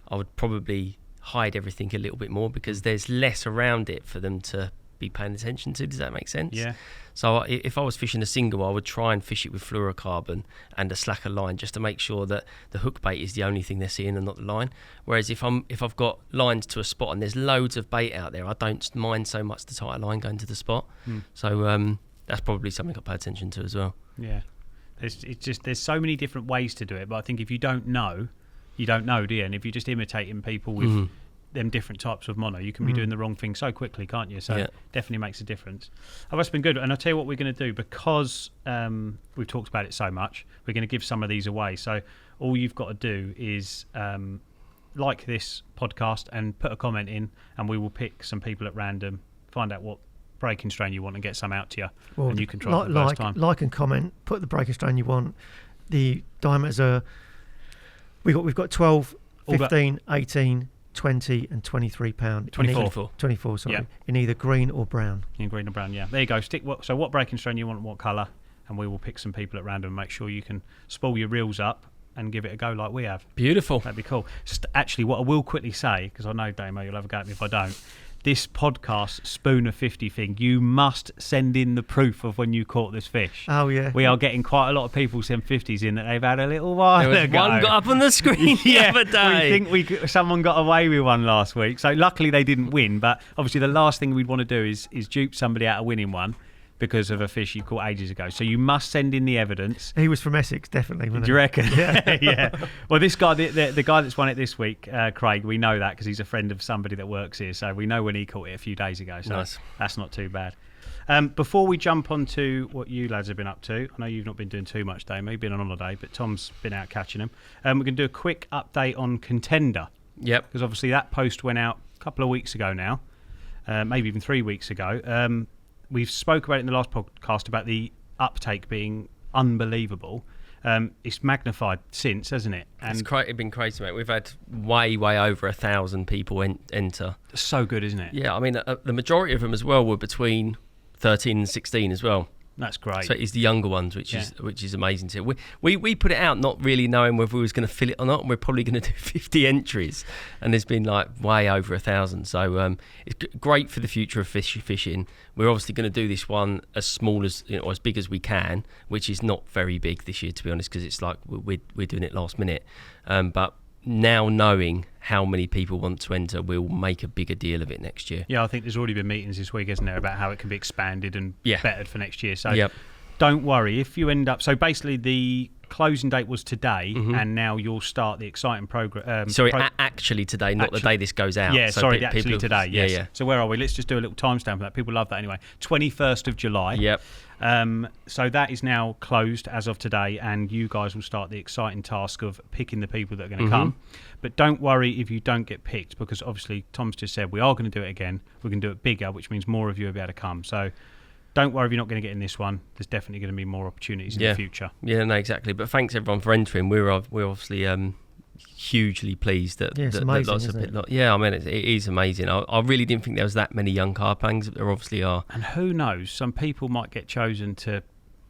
I would probably hide everything a little bit more, because there's less around it for them to be paying attention to. Does that make sense? Yeah. So if I was fishing a single, I would try and fish it with fluorocarbon and a slacker line, just to make sure that the hook bait is the only thing they're seeing and not the line. Whereas if I've got lines to a spot and there's loads of bait out there, I don't mind so much the tighter line going to the spot. So that's probably something I pay attention to as well. Yeah. There's so many different ways to do it, but I think if you don't know, you don't know, do you? And if you're just imitating people with them different types of mono, you can be doing the wrong thing so quickly, can't you? So definitely makes a difference. Oh, that's been good. And I'll tell you what we're going to do, because we've talked about it so much, we're going to give some of these away. So all you've got to do is like this podcast and put a comment in, and we will pick some people at random, find out what breaking strain you want, and get some out to you, and you can try it for the first time. Like and comment, put the breaking strain you want. The diameters are we've got 12, 15, 18, 20 and 23 pound. 24, sorry. In either green or brown. In green or brown, yeah. There you go. So what breaking strain you want and what colour, and we will pick some people at random and make sure you can spool your reels up and give it a go like we have. Beautiful. That'd be cool. Just actually, what I will quickly say, because I know, Damo, you'll have a go at me if I don't, this podcast Spooner 50 thing, you must send in the proof of when you caught this fish. Oh yeah, we are getting quite a lot of people send 50s in that they've had a little while ago. One got up on the screen the other day. We think someone got away with one last week, so luckily they didn't win, but obviously the last thing we'd want to do is dupe somebody out of winning one because of a fish you caught ages ago. So you must send in the evidence. He was from Essex, definitely. Do you reckon? Yeah. Well, this guy, the guy that's won it this week, Craig, we know that because he's a friend of somebody that works here. So we know when he caught it a few days ago. So nice. That's not too bad. Before we jump on to what you lads have been up to, I know you've not been doing too much, Damo. You've been on holiday, but Tom's been out catching them. We're going to do a quick update on Contender. Yep. Because obviously that post went out a couple of weeks ago now, maybe even 3 weeks ago. We've spoke about it in the last podcast about the uptake being unbelievable. It's magnified since, hasn't it? And it's been crazy, mate. We've had way over 1,000 people enter. So good, isn't it? Yeah, I mean, the majority of them as well were between 13 and 16 as well. That's great. So it's the younger ones, which is amazing too. We put it out not really knowing whether we was going to fill it or not, and we're probably going to do 50 entries, and there's been like way over 1,000. So it's great for the future of fishing. We're obviously going to do this one as small as or as big as we can, which is not very big this year, to be honest, because it's like we're doing it last minute. But now knowing how many people want to enter, we'll make a bigger deal of it next year. Yeah, I think there's already been meetings this week, isn't there, about how it can be expanded and bettered for next year. So yep. Don't worry if you end up. So basically, the closing date was today, and now you'll start the exciting program. Actually today, not the day this goes out. Yeah, so sorry, actually today. Yes. Yeah. So where are we? Let's just do a little timestamp for that. People love that anyway. 21st of July. Yep. So that is now closed as of today, and you guys will start the exciting task of picking the people that are going to come. But don't worry if you don't get picked, because obviously Tom's just said we are going to do it again. We're going to do it bigger, which means more of you will be able to come. So don't worry if you're not going to get in this one. There's definitely going to be more opportunities in the future. Yeah, no, exactly. But thanks everyone for entering. We're obviously hugely pleased that, it's that amazing, lots of isn't it? Yeah, I mean it is amazing. I really didn't think there was that many young carp anglers, but there obviously are. And who knows? Some people might get chosen to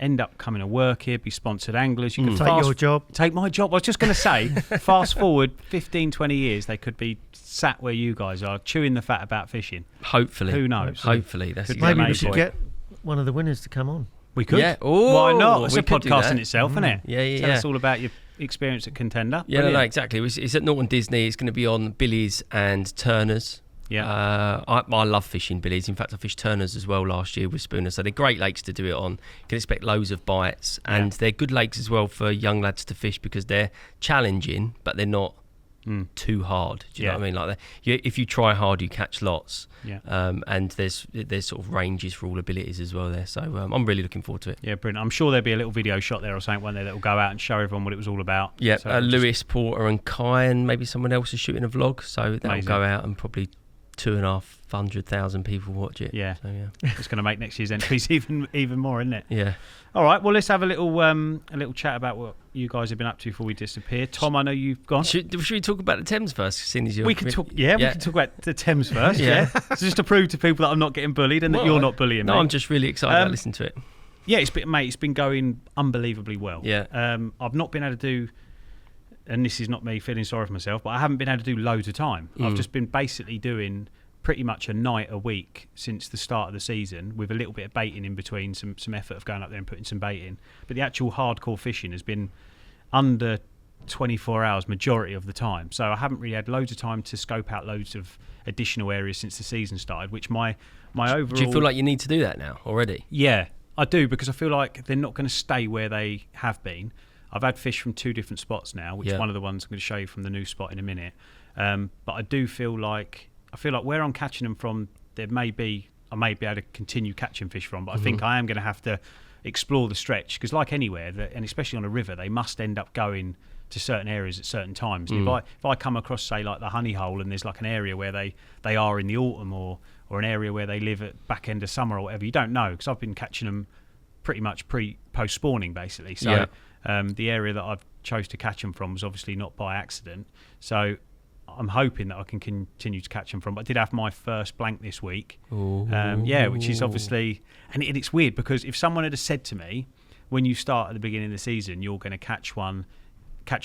end up coming to work here, be sponsored anglers. You could take your job. Take my job. I was just going to say, fast forward 15, 20 years, they could be sat where you guys are, chewing the fat about fishing. Hopefully. Who knows? Hopefully. That's Could exactly Maybe we the should point. get one of the winners to come on. We could. Yeah. Ooh, why not? It's we a could do podcast that. in itself, isn't it? Yeah. Tell us all about your experience at Contender. Yeah, no, exactly. It's at Norton Disney. It's going to be on Billy's and Turner's. Yeah. I love fishing Billy's. In fact, I fished Turner's as well last year with Spooner. So they're great lakes to do it on. You can expect loads of bites. And they're good lakes as well for young lads to fish because they're challenging, but they're not too hard. Do you know what I mean? Like if you try hard, you catch lots. Yeah. And there's sort of ranges for all abilities as well there. So I'm really looking forward to it. Yeah, brilliant. I'm sure there'll be a little video shot there or something, won't there, that will go out and show everyone what it was all about. Yeah, So Lewis, Porter and Kai and maybe someone else is shooting a vlog. So that'll Amazing. go out and probably 250,000 people watch it. Yeah. So, yeah. It's going to make next year's entries even more, isn't it? Yeah. All right. Well, let's have a little chat about what you guys have been up to before we disappear. Tom, I know you've gone. Should we talk about the Thames first? Seeing as We can talk. Yeah, we can talk about the Thames first. Yeah. So just to prove to people that I'm not getting bullied and that you're not bullying me. No, I'm just really excited about listening to it. Yeah, it's been going unbelievably well. Yeah. I've not been able to do, and this is not me feeling sorry for myself, but I haven't been able to do loads of time. I've just been basically doing pretty much a night a week since the start of the season, with a little bit of baiting in between, some effort of going up there and putting some bait in. But the actual hardcore fishing has been under 24 hours majority of the time. So I haven't really had loads of time to scope out loads of additional areas since the season started, which my overall... Do you feel like you need to do that now already? Yeah, I do, because I feel like they're not going to stay where they have been. I've had fish from 2 different spots now, which one of the ones I'm going to show you from the new spot in a minute. But I do feel like where I'm catching them from, I may be able to continue catching fish from, but I think I am going to have to explore the stretch, because like anywhere, and especially on a river, they must end up going to certain areas at certain times. And if I come across, say, like the honey hole, and there's like an area where they are in the autumn, or an area where they live at back end of summer or whatever, you don't know, because I've been catching them pretty much post spawning basically. So the area that I've chose to catch them from was obviously not by accident. So I'm hoping that I can continue to catch them from. But I did have my first blank this week. Which is obviously, and it's weird, because if someone had said to me, when you start at the beginning of the season, you're going to catch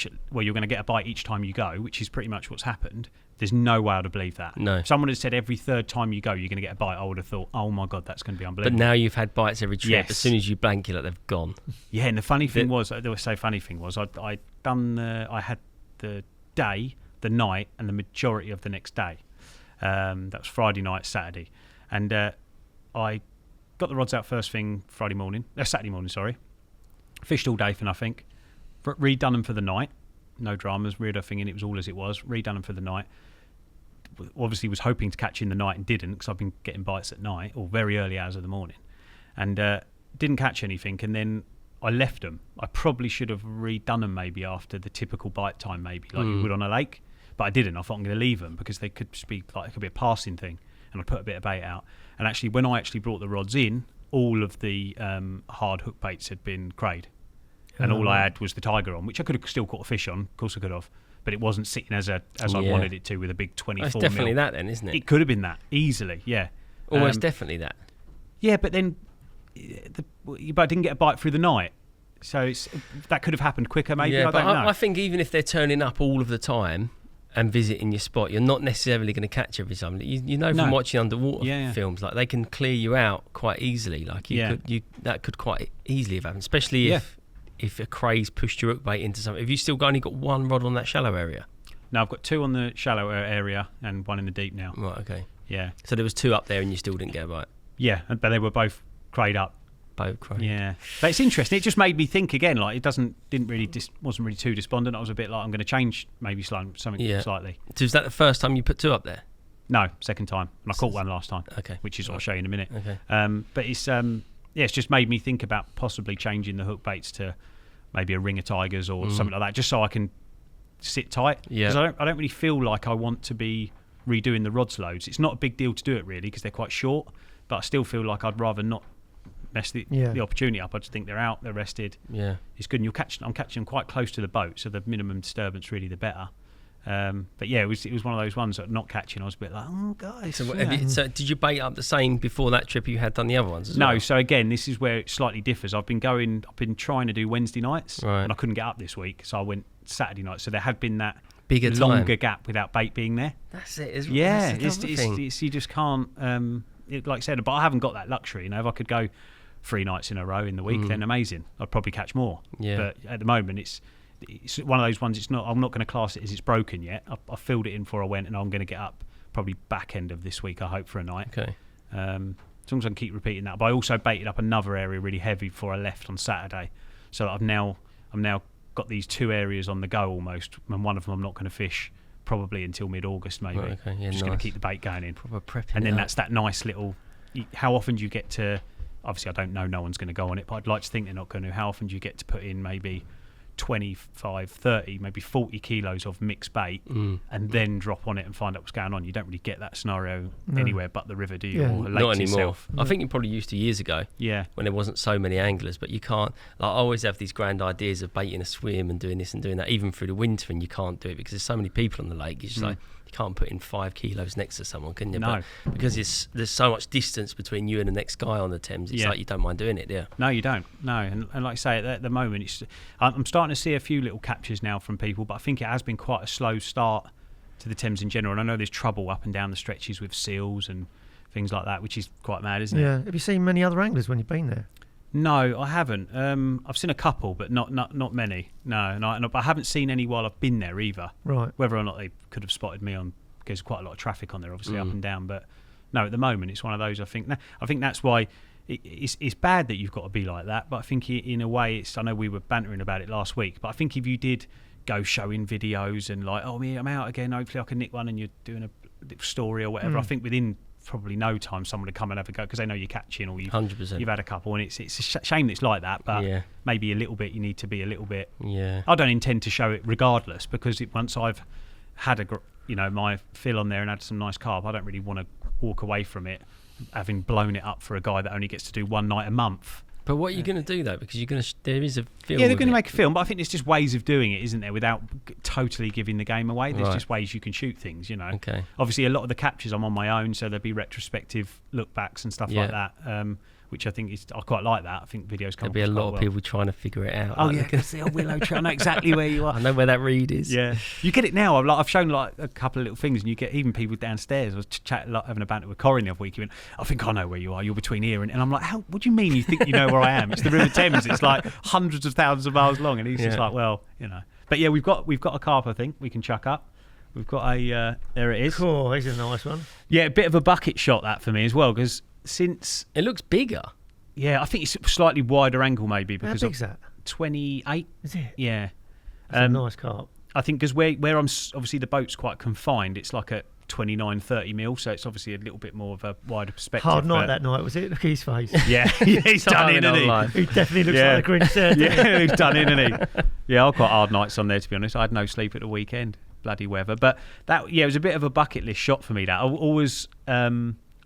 it, well, you're going to get a bite each time you go, which is pretty much what's happened. There's no way I'd have believed that. No. If someone had said every third time you go you're going to get a bite, I would have thought, oh my God, that's going to be But unbelievable. now you've had bites every trip. Yes. As soon as you blank, you're like, they've gone. Yeah, and the funny thing was, I had the day, the night, and the majority of the next day. That was Friday night, Saturday, and I got the rods out first thing Saturday morning. Fished all day for nothing. Redone them for the night. No dramas. Reared everything in. It was all as it was. Redone them for the night. Obviously, was hoping to catch in the night and didn't, because I've been getting bites at night or very early hours of the morning, and didn't catch anything. And then I left them. I probably should have redone them maybe after the typical bite time, maybe like you would on a lake. But I didn't. I thought I'm going to leave them because they could just be like, it could be a passing thing. And I put a bit of bait out. And actually, when I actually brought the rods in, all of the hard hook baits had been crayed. And all I had was the tiger on, which I could have still caught a fish on. Of course I could have. But it wasn't sitting as I wanted it to, with a big 24 It's definitely mil. that then, isn't it? It could have been that, easily, yeah. Almost definitely that. Yeah, but then but I didn't get a bite through the night. So that could have happened quicker, maybe. Yeah, I don't know. I think even if they're turning up all of the time and visiting your spot, you're not necessarily going to catch every time. You know from watching underwater films, like they can clear you out quite easily. Like that could quite easily have happened, especially if a craze pushed your hook bait into something. Have you still only got one rod on that shallow area? No, I've got 2 on the shallow area and 1 in the deep now. Right, okay. Yeah. So there was 2 up there and you still didn't get a bite? Yeah, but they were both crayed up boat crane. Yeah, but it's interesting. It just made me think again. Like wasn't really too despondent. I was a bit like, I'm going to change maybe something slightly. So is that the first time you put 2 up there? No, second time, and I caught one last time. Okay, which is what I'll show you in a minute. Okay, but it's just made me think about possibly changing the hook baits to maybe a ring of tigers or something like that, just so I can sit tight. Yeah, because I don't really feel like I want to be redoing the rods loads. It's not a big deal to do it really because they're quite short, but I still feel like I'd rather not mess the opportunity up. I just think they're out, they're rested. Yeah, it's good, and I'm catching them quite close to the boat, so the minimum disturbance really the better. But yeah, it was one of those ones that not catching. I was a bit like, oh guys. So did you bait up the same before that trip you had done the other ones as well? No, so again, this is where it slightly differs. I've been trying to do Wednesday nights, and I couldn't get up this week, so I went Saturday night. So there had been that longer gap without bait being there. That's it. It's you just can't. Like I said, but I haven't got that luxury. You know, if I could go 3 nights in a row in the week, then amazing. I'd probably catch more. Yeah. But at the moment, it's one of those ones. I'm not going to class it as it's broken yet. I filled it in before I went, and I'm going to get up probably back end of this week, I hope, for a night. Okay. As long as I can keep repeating that. But I also baited up another area really heavy before I left on Saturday, so that I'm now got these 2 areas on the go almost, and one of them I'm not going to fish probably until mid-August maybe. Right, okay. Yeah, just going to keep the bait going in. Proper prepping. And then that's that nice little. How often do you get to? Obviously, I don't know. No one's going to go on it, but I'd like to think they're not going to. How often do you get to put in maybe 25, 30, maybe 40 kilos of mixed bait and then drop on it and find out what's going on? You don't really get that scenario anywhere but the river, do you? Yeah. Or a lake Not anymore. yourself. I think you probably used to years ago. Yeah. When there wasn't so many anglers, but you can't. Like, I always have these grand ideas of baiting a swim and doing this and doing that, even through the winter, and you can't do it because there's so many people on the lake. It's just like, you can't put in 5 kilos next to someone, can you? No. But because there's so much distance between you and the next guy on the Thames, it's like you don't mind doing it, yeah. No, you don't. No, and like I say, at the moment, I'm starting to see a few little captures now from people, but I think it has been quite a slow start to the Thames in general. And I know there's trouble up and down the stretches with seals and things like that, which is quite mad, isn't it? Yeah. Have you seen many other anglers when you've been there? No, I haven't. I've seen a couple, but not many. No, but I haven't seen any while I've been there either. Right. Whether or not they could have spotted me on, because there's quite a lot of traffic on there, obviously, up and down. But no, at the moment, it's one of those. I think that's why it's bad that you've got to be like that. But I think in a way, I know we were bantering about it last week, but I think if you did go showing videos and like, oh, I'm out again, hopefully I can nick one, and you're doing a little story or whatever, I think within probably no time someone would come and have a go because they know you're catching, or you've 100%. You've had a couple, and it's a shame that it's like that, but maybe a little bit you need to be a little bit. I don't intend to show it regardless, because once I've had my fill on there and had some nice carp, I don't really want to walk away from it having blown it up for a guy that only gets to do one night a month. But what are you going to do though? Because there is a film. Yeah, they're going to make a film, but I think there's just ways of doing it, isn't there, without totally giving the game away. There's just ways you can shoot things, Okay. Obviously, a lot of the captures I'm on my own, so there'll be retrospective look backs and stuff like that. Which I think I quite like that. I think videos come. There'll be a lot of people trying to figure it out. Oh, yeah, see a willow tree. I know exactly where you are. I know where that reed is. Yeah, you get it now. I've shown like a couple of little things, and you get even people downstairs. I was having a banter with Corin the other week. He went, I think I know where you are. You're between here and I'm like, what do you mean you think you know where I am? It's the River Thames. It's like hundreds of thousands of miles long, and he's just like, well, But yeah, we've got a carp. I think we can chuck up. We've got a there it is. Cool, here's a nice one. Yeah, a bit of a bucket shot that for me as well, because since it looks bigger. Yeah, I think it's slightly wider angle maybe because how big's that? 28. Is it? Yeah, it's a nice carp. I think because where I'm obviously the boat's quite confined, it's like a 29, 30 mil, so it's obviously a little bit more of a wider perspective. Hard night that night, was it? Look at his face. Yeah, he's done in, isn't he? He definitely looks like a Grinch there. Yeah, he's done in, isn't he? Yeah, I've got hard nights on there, to be honest. I had no sleep at the weekend. Bloody weather. But that, it was a bit of a bucket list shot for me. That I always,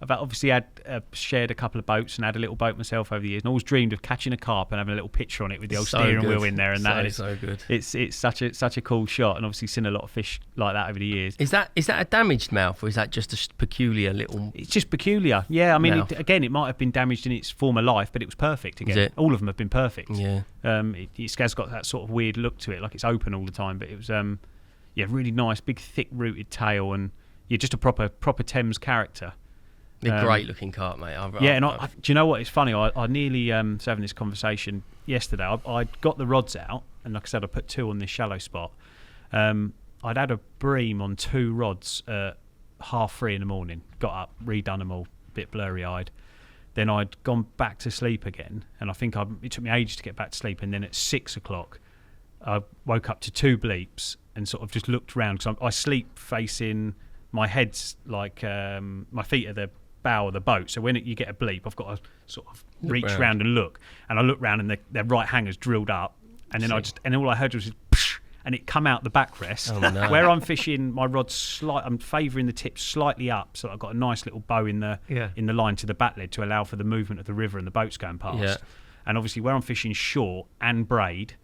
I've obviously had shared a couple of boats and had a little boat myself over the years, and always dreamed of catching a carp and having a little picture on it with the old steering wheel in there, and so good. It's such a cool shot, and obviously seen a lot of fish like that over the years. Is that a damaged mouth, or is that just a peculiar little? It's just peculiar. Yeah, I mean, it might have been damaged in its former life, but it was perfect again. All of them have been perfect. Yeah. It has got that sort of weird look to it, like it's open all the time, but it was really nice, big, thick rooted tail, and just a proper Thames character. They're great looking carp, mate. Do you know what? It's funny. I nearly was having this conversation yesterday. I got the rods out, and like I said, I put 2 on this shallow spot. I'd had a bream on 2 rods at 3:30 in the morning. Got up, redone them all, a bit blurry eyed. then I'd gone back to sleep again, and I think it took me ages to get back to sleep. And then at 6 o'clock, I woke up to 2 bleeps and sort of just looked around, because I sleep facing, my head's like my feet are the bow of the boat. So when you get a bleep, I've got to sort of reach round and look. And I looked round, and their right hanger's drilled up, and then and all I heard was and it come out the backrest. Oh, no. Where I'm fishing, my rod's I'm favouring the tip slightly up, so I've got a nice little bow in the line to the back lead to allow for the movement of the river and the boats going past. Yeah. And obviously where I'm fishing short and braid,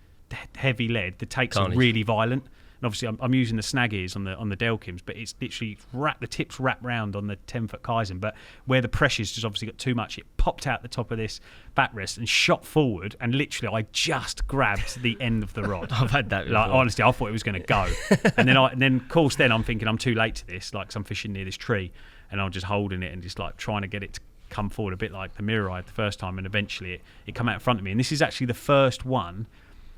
heavy lead, the takes are really violent. And obviously I'm using the snag ears on the Delkims, but it's literally the tips wrap round on the 10-foot Kaizen. But where the pressure's just obviously got too much, it popped out the top of this backrest and shot forward, and literally I just grabbed the end of the rod. I've had that before. Like, honestly, I thought it was going to go. And then of course I'm thinking I'm too late to this, like, 'cause I'm fishing near this tree, and I'm just holding it and just like trying to get it to come forward, a bit like the mirror I had the first time, and eventually it come out in front of me. And this is actually the first one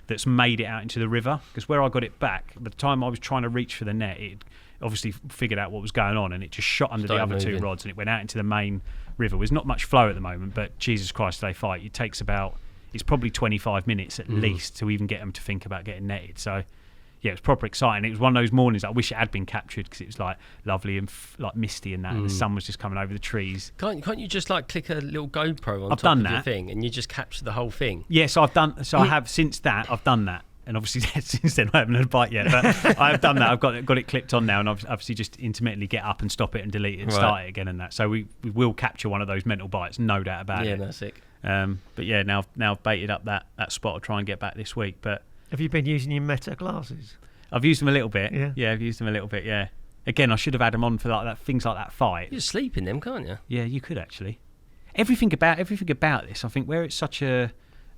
that's made it out into the river, because where I got it back, by the time I was trying to reach for the net, it obviously figured out what was going on, and it just shot under the other 2 rods, and it went out into the main river. There's not much flow at the moment, but Jesus Christ, they fight. It takes it's probably 25 minutes at least to even get them to think about getting netted. So yeah, it was proper exciting. It was one of those mornings I wish it had been captured, because it was like lovely and like misty and that, and the sun was just coming over the trees. Can't you just like click a little GoPro on I've top done of that. your thing, and you just capture the whole thing? Yes, I have since that. I've done that, and obviously since then I haven't had a bite yet. But I have done that. I've got it clipped on now, and obviously just intermittently get up and stop it and delete it and start it again and that. So we will capture one of those mental bites, no doubt about it. Yeah, that's sick. But yeah, now I've baited up that spot. I'll try and get back this week. But have you been using your Meta glasses? I've used them a little bit. Yeah, I've used them a little bit. Yeah. Again, I should have had them on for like that, things like that fight. You just sleep in them, can't you? Yeah, you could actually. Everything about this, I think, where it's such a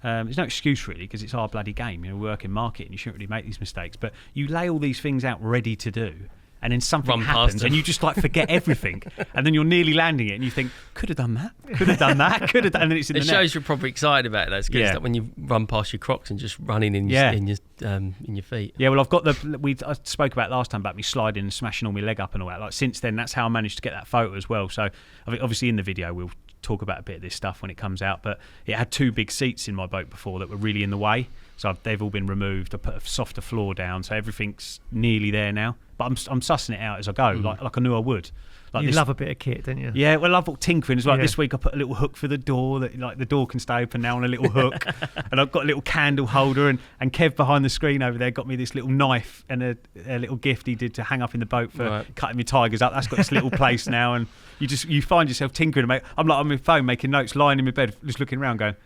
there's no excuse really, because it's our bloody game. You know, we work in marketing, you shouldn't really make these mistakes. But you lay all these things out ready to do, and then something happens, and you just like forget everything, and then you're nearly landing it, and you think, could have done that, and then it's in the net. It shows you're probably excited about it. That's good. It's like when you run past your Crocs and just running in your feet. Yeah, well, I've got I spoke about last time about me sliding and smashing all my leg up and all that. Like, since then, that's how I managed to get that photo as well. So obviously in the video we'll talk about a bit of this stuff when it comes out, but it had 2 big seats in my boat before that were really in the way, so they've all been removed. I put a softer floor down, so everything's nearly there now, but I'm sussing it out as I go, like I knew I would. Like, you love a bit of kit, don't you? Yeah, well, I love tinkering as well. This week I put a little hook for the door, that like the door can stay open now on a little hook, and I've got a little candle holder, and Kev behind the screen over there got me this little knife and a little gift he did to hang up in the boat for cutting my tigers up. That's got this little place now, and you find yourself tinkering. I'm like on my phone making notes, lying in my bed, just looking around, going,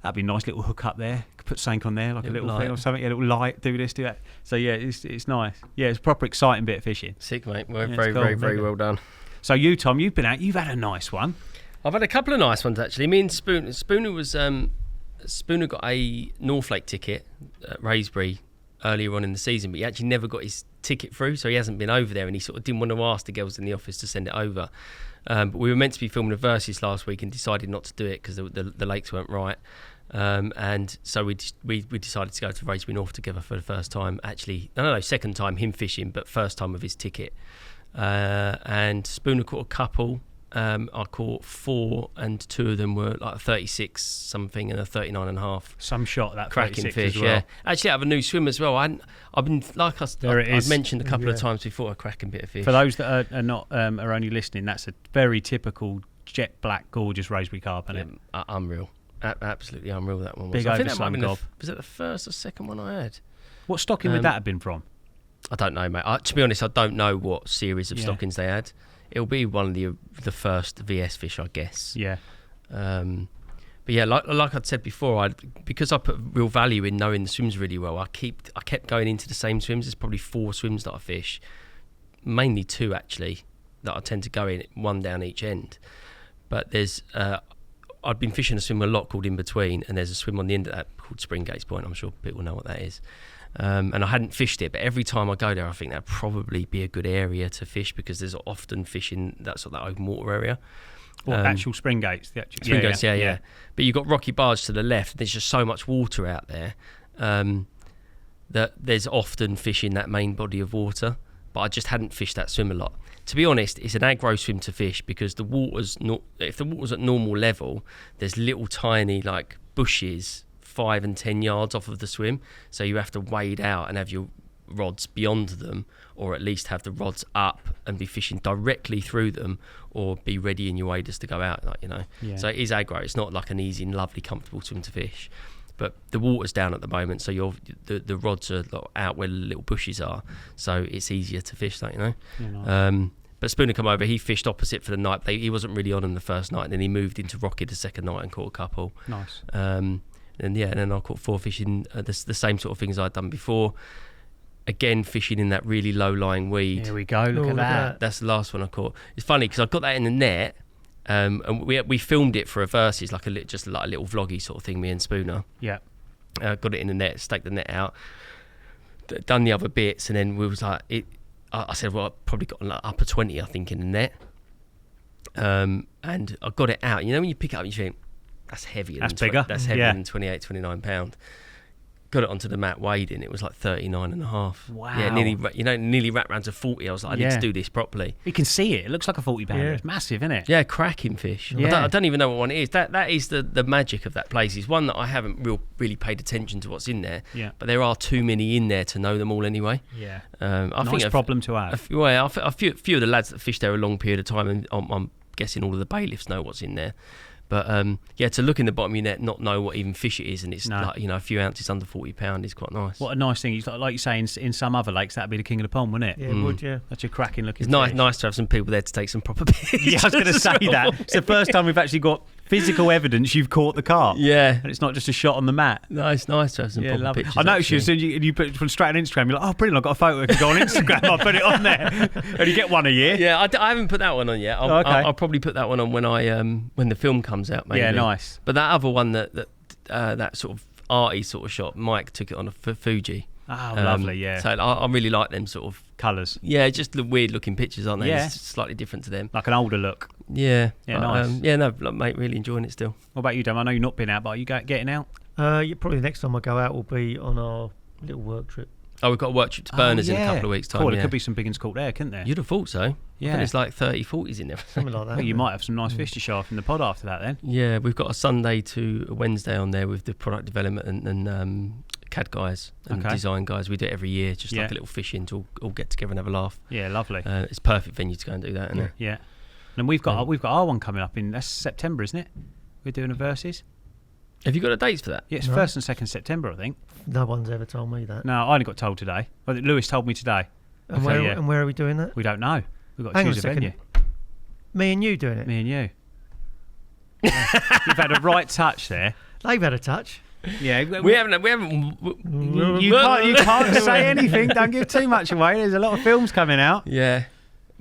that'd be a nice little hook up there. Could put something on there, like a little thing or something, a little light, do this, do that. So yeah, it's nice. Yeah, it's a proper exciting bit of fishing. Sick, mate. Very well done. So you, Tom, you've been out. You've had a nice one. I've had a couple of nice ones actually. Me and Spooner got a Northlake ticket at Raysbury earlier on in the season, but he actually never got his ticket through, so he hasn't been over there, and he sort of didn't want to ask the girls in the office to send it over. But we were meant to be filming a Versus last week and decided not to do it because the lakes weren't right. And so we decided to go to Raysbury North together for the first time. Actually, no, second time him fishing, but first time with his ticket. And Spooner caught a couple. I caught 4, and 2 of them were like a 36 something and a 39.5. Some shot that cracking fish. as well. Yeah, actually, I have a new swim as well. I've been I've mentioned a couple of times before, a cracking bit of fish. For those that are not are only listening, that's a very typical jet black, gorgeous Raspberry Carp, isn't it? Unreal, absolutely unreal. That one was. Big overslung gob. Was it the first or second one I had? What stocking would that have been from? I don't know, mate. To be honest, I don't know what series of stockings they had. It'll be one of the first VS fish, I guess. Yeah. But yeah, like I'd said before, because I put real value in knowing the swims really well, I kept going into the same swims. There's probably 4 swims that I fish, mainly 2 actually, that I tend to go in, 1 down each end. But there's I'd been fishing a swim a lot called In Between, and there's a swim on the end of that called Springgates Point. I'm sure people know what that is. And I hadn't fished it, but every time I go there, I think that'd probably be a good area to fish because there's often fish in that open water area. Actual Springgates? The actual Springgates, yeah. But you've got Rocky Barge to the left. There's just so much water out there that there's often fish in that main body of water. but I just hadn't fished that swim a lot. To be honest, it's an aggro swim to fish because the water's not. If the water's at normal level, there's little tiny like bushes 5 and 10 yards off of the swim, so you have to wade out and have your rods beyond them, or at least have the rods up and be fishing directly through them, or be ready in your waders to go out, like, you know. Yeah. So it is aggro. It's not like an easy and lovely, comfortable swim to fish. But the water's down at the moment, so the rods are out where the little bushes are, so it's easier to fish, like, you know. Yeah, nice. But Spooner come over, he fished opposite for the night. He wasn't really on them the first night, and then he moved into Rocky the second night and caught a couple. Nice. And then I caught 4 fishing the same sort of things I'd done before. Again, fishing in that really low-lying weed. Here we go. Look at that. That's the last one I caught. It's funny because I got that in the net, and we filmed it for a versus, just like a little vloggy sort of thing. Me and Spooner. Yeah. Got it in the net, staked the net out, done the other bits, and then we was like, I said, well, I probably got like upper 20, I think, in the net, and I got it out. You know when you pick it up, you think that's heavier. That's bigger. That's heavier than 28, 29 pound. Got it onto the mat wading. It was like 39.5. Wow. Yeah, nearly wrapped around to 40. I was like, I need to do this properly. You can see it. It looks like a 40-pounder. Yeah. It's massive, isn't it? Yeah, cracking fish. Yeah. I don't even know what one it is. That is the magic of that place. It's one that I haven't really paid attention to what's in there. Yeah. But there are too many in there to know them all anyway. Yeah. I Nice think problem to have. a few of the lads that fish there a long period of time, and I'm guessing all of the bailiffs know what's in there. But to look in the bottom of your net, not know what even fish it is, and it's like, you know, a few ounces under 40 pound is quite nice. What a nice thing. Like you say, in some other lakes, that'd be the king of the pond, wouldn't it? Yeah, it would, yeah. Such a cracking looking It's fish. nice to have some people there to take some proper pictures. Yeah, I was going to say that. It's the first time we've actually got physical evidence you've caught the carp. Yeah. And it's not just a shot on the mat. No, it's nice to have some proper pictures. I noticed you, actually. as soon as you put it from straight on Instagram, you're like, oh, brilliant, I've got a photo I can go on Instagram. I'll put it on there. And you get one a year. Yeah, I haven't put that one on yet. I'll probably put that one on when the film comes out, maybe. Yeah, nice. But that other one, that sort of arty sort of shot, Mike took it on a Fuji. Oh, lovely, yeah. So I really like them sort of colours. Yeah, just the weird looking pictures, aren't they? Yeah. It's slightly different to them. Like an older look. Yeah. Yeah, nice. Mate, really enjoying it still. What about you, Dom? I know you've not been out, but are you getting out? Probably the next time I go out will be on our little work trip. Oh, we've got a work trip to Burners in a couple of weeks' time. Cool, yeah. there could be some big uns caught there, couldn't there? You'd have thought so. Yeah. I think it's like 30, 40s in there. Something like that. Well, you might have some nice fish to show off in the pod after that then. Yeah, we've got a Sunday to a Wednesday on there with the product development and CAD guys and design guys. We do it every year, just like a little fishing to all get together and have a laugh. Yeah, lovely. It's a perfect venue to go and do that, isn't it? Yeah. And we've got our one coming up that's September, isn't it? We're doing a versus. Have you got the dates for that? Yeah, it's 1st and 2nd September, I think. No one's ever told me that. No, I only got told today. Well, Lewis told me today. And where are we doing that? We don't know. We've got to Hang on choose a a venue. second. Me and you doing it? Me and you. Yeah. You've had a right touch there. They've had a touch. Yeah, we haven't. You can't say anything. Don't give too much away. There's a lot of films coming out. Yeah.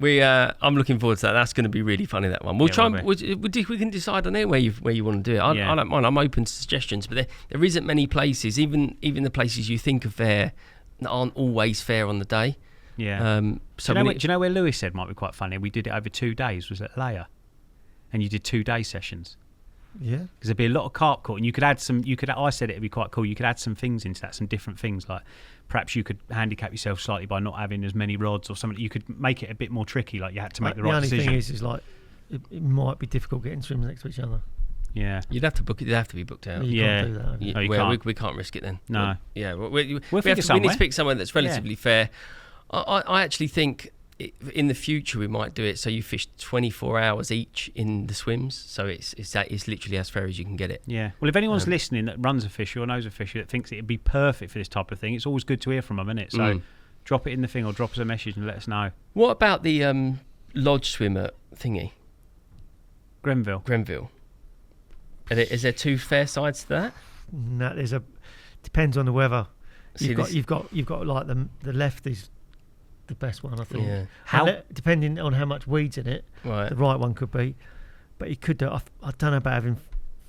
I'm looking forward to that. That's going to be really funny, that one. We'll try. We can decide on there where you want to do it. I don't mind. I'm open to suggestions, but there isn't many places. Even the places you think are fair that aren't always fair on the day. Yeah. Do you know where Lewis said might be quite funny? We did it over 2 days. Was at Leia, and you did 2-day sessions. Yeah. Because there'd be a lot of carp caught, and you could add some. I said it'd be quite cool. You could add some things into that, some different things, like perhaps you could handicap yourself slightly by not having as many rods or something. You could make it a bit more tricky, like you had to make the right decision. The only thing is like it might be difficult getting swims next to each other. Yeah. You'd have to book it. You'd have to be booked out. You can't do that. No, you can't. We can't risk it then. No. We need to pick somewhere that's relatively fair. I actually think in the future we might do it so you fish 24 hours each in the swims, so it's literally as fair as you can get it. Yeah. Well, if anyone's listening that runs a fishery or knows a fishery that thinks it'd be perfect for this type of thing, it's always good to hear from them, isn't it? So drop it in the thing or drop us a message and let us know. What about the lodge swimmer thingy? Grenville. Is there 2 fair sides to that? No, depends on the weather. You've got like the left is the best one, I think. Yeah. Depending on how much weeds in it, the right one could be. But you could do. I don't know about having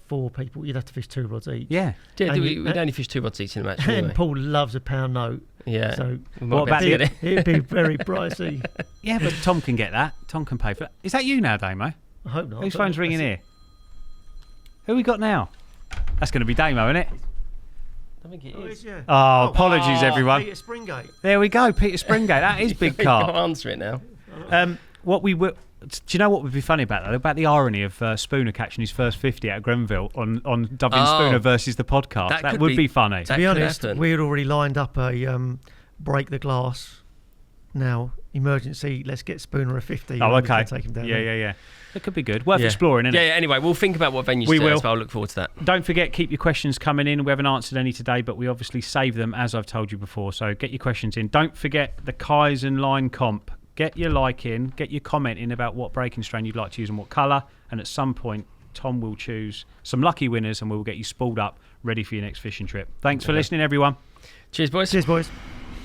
4 people. You'd have to fish 2 rods each. Yeah. We'd only fish 2 rods each in a match. And Paul loves a pound note. Yeah. So what about it'd be very pricey. Yeah, but Tom can get that. Tom can pay for that. Is that you now, Damo? I hope not. Whose phone's ringing here? Who we got now? That's going to be Damo, isn't it? I think it is. Yeah. Oh, apologies, everyone. Peter Springate. There we go, Peter Springate. That is big I can't carp. answer it now. What we were. Do you know what would be funny about that? About the irony of Spooner catching his first 50 at Grenville on Dublin Spooner versus the podcast. That would be funny. To be honest, we had already lined up a break the glass. Now, emergency, let's get Spooner a 50. Oh, okay. Take him down Yeah. It could be good. Worth exploring, isn't it? Yeah, anyway, we'll think about what venues We to will. do, so I'll look forward to that. Don't forget, keep your questions coming in. We haven't answered any today, but we obviously save them, as I've told you before. So get your questions in. Don't forget the Kaizen line comp. Get your like in, get your comment in about what breaking strain you'd like to use and what colour. And at some point, Tom will choose some lucky winners and we'll get you spooled up, ready for your next fishing trip. Thanks for listening, everyone. Cheers, boys. Cheers, boys.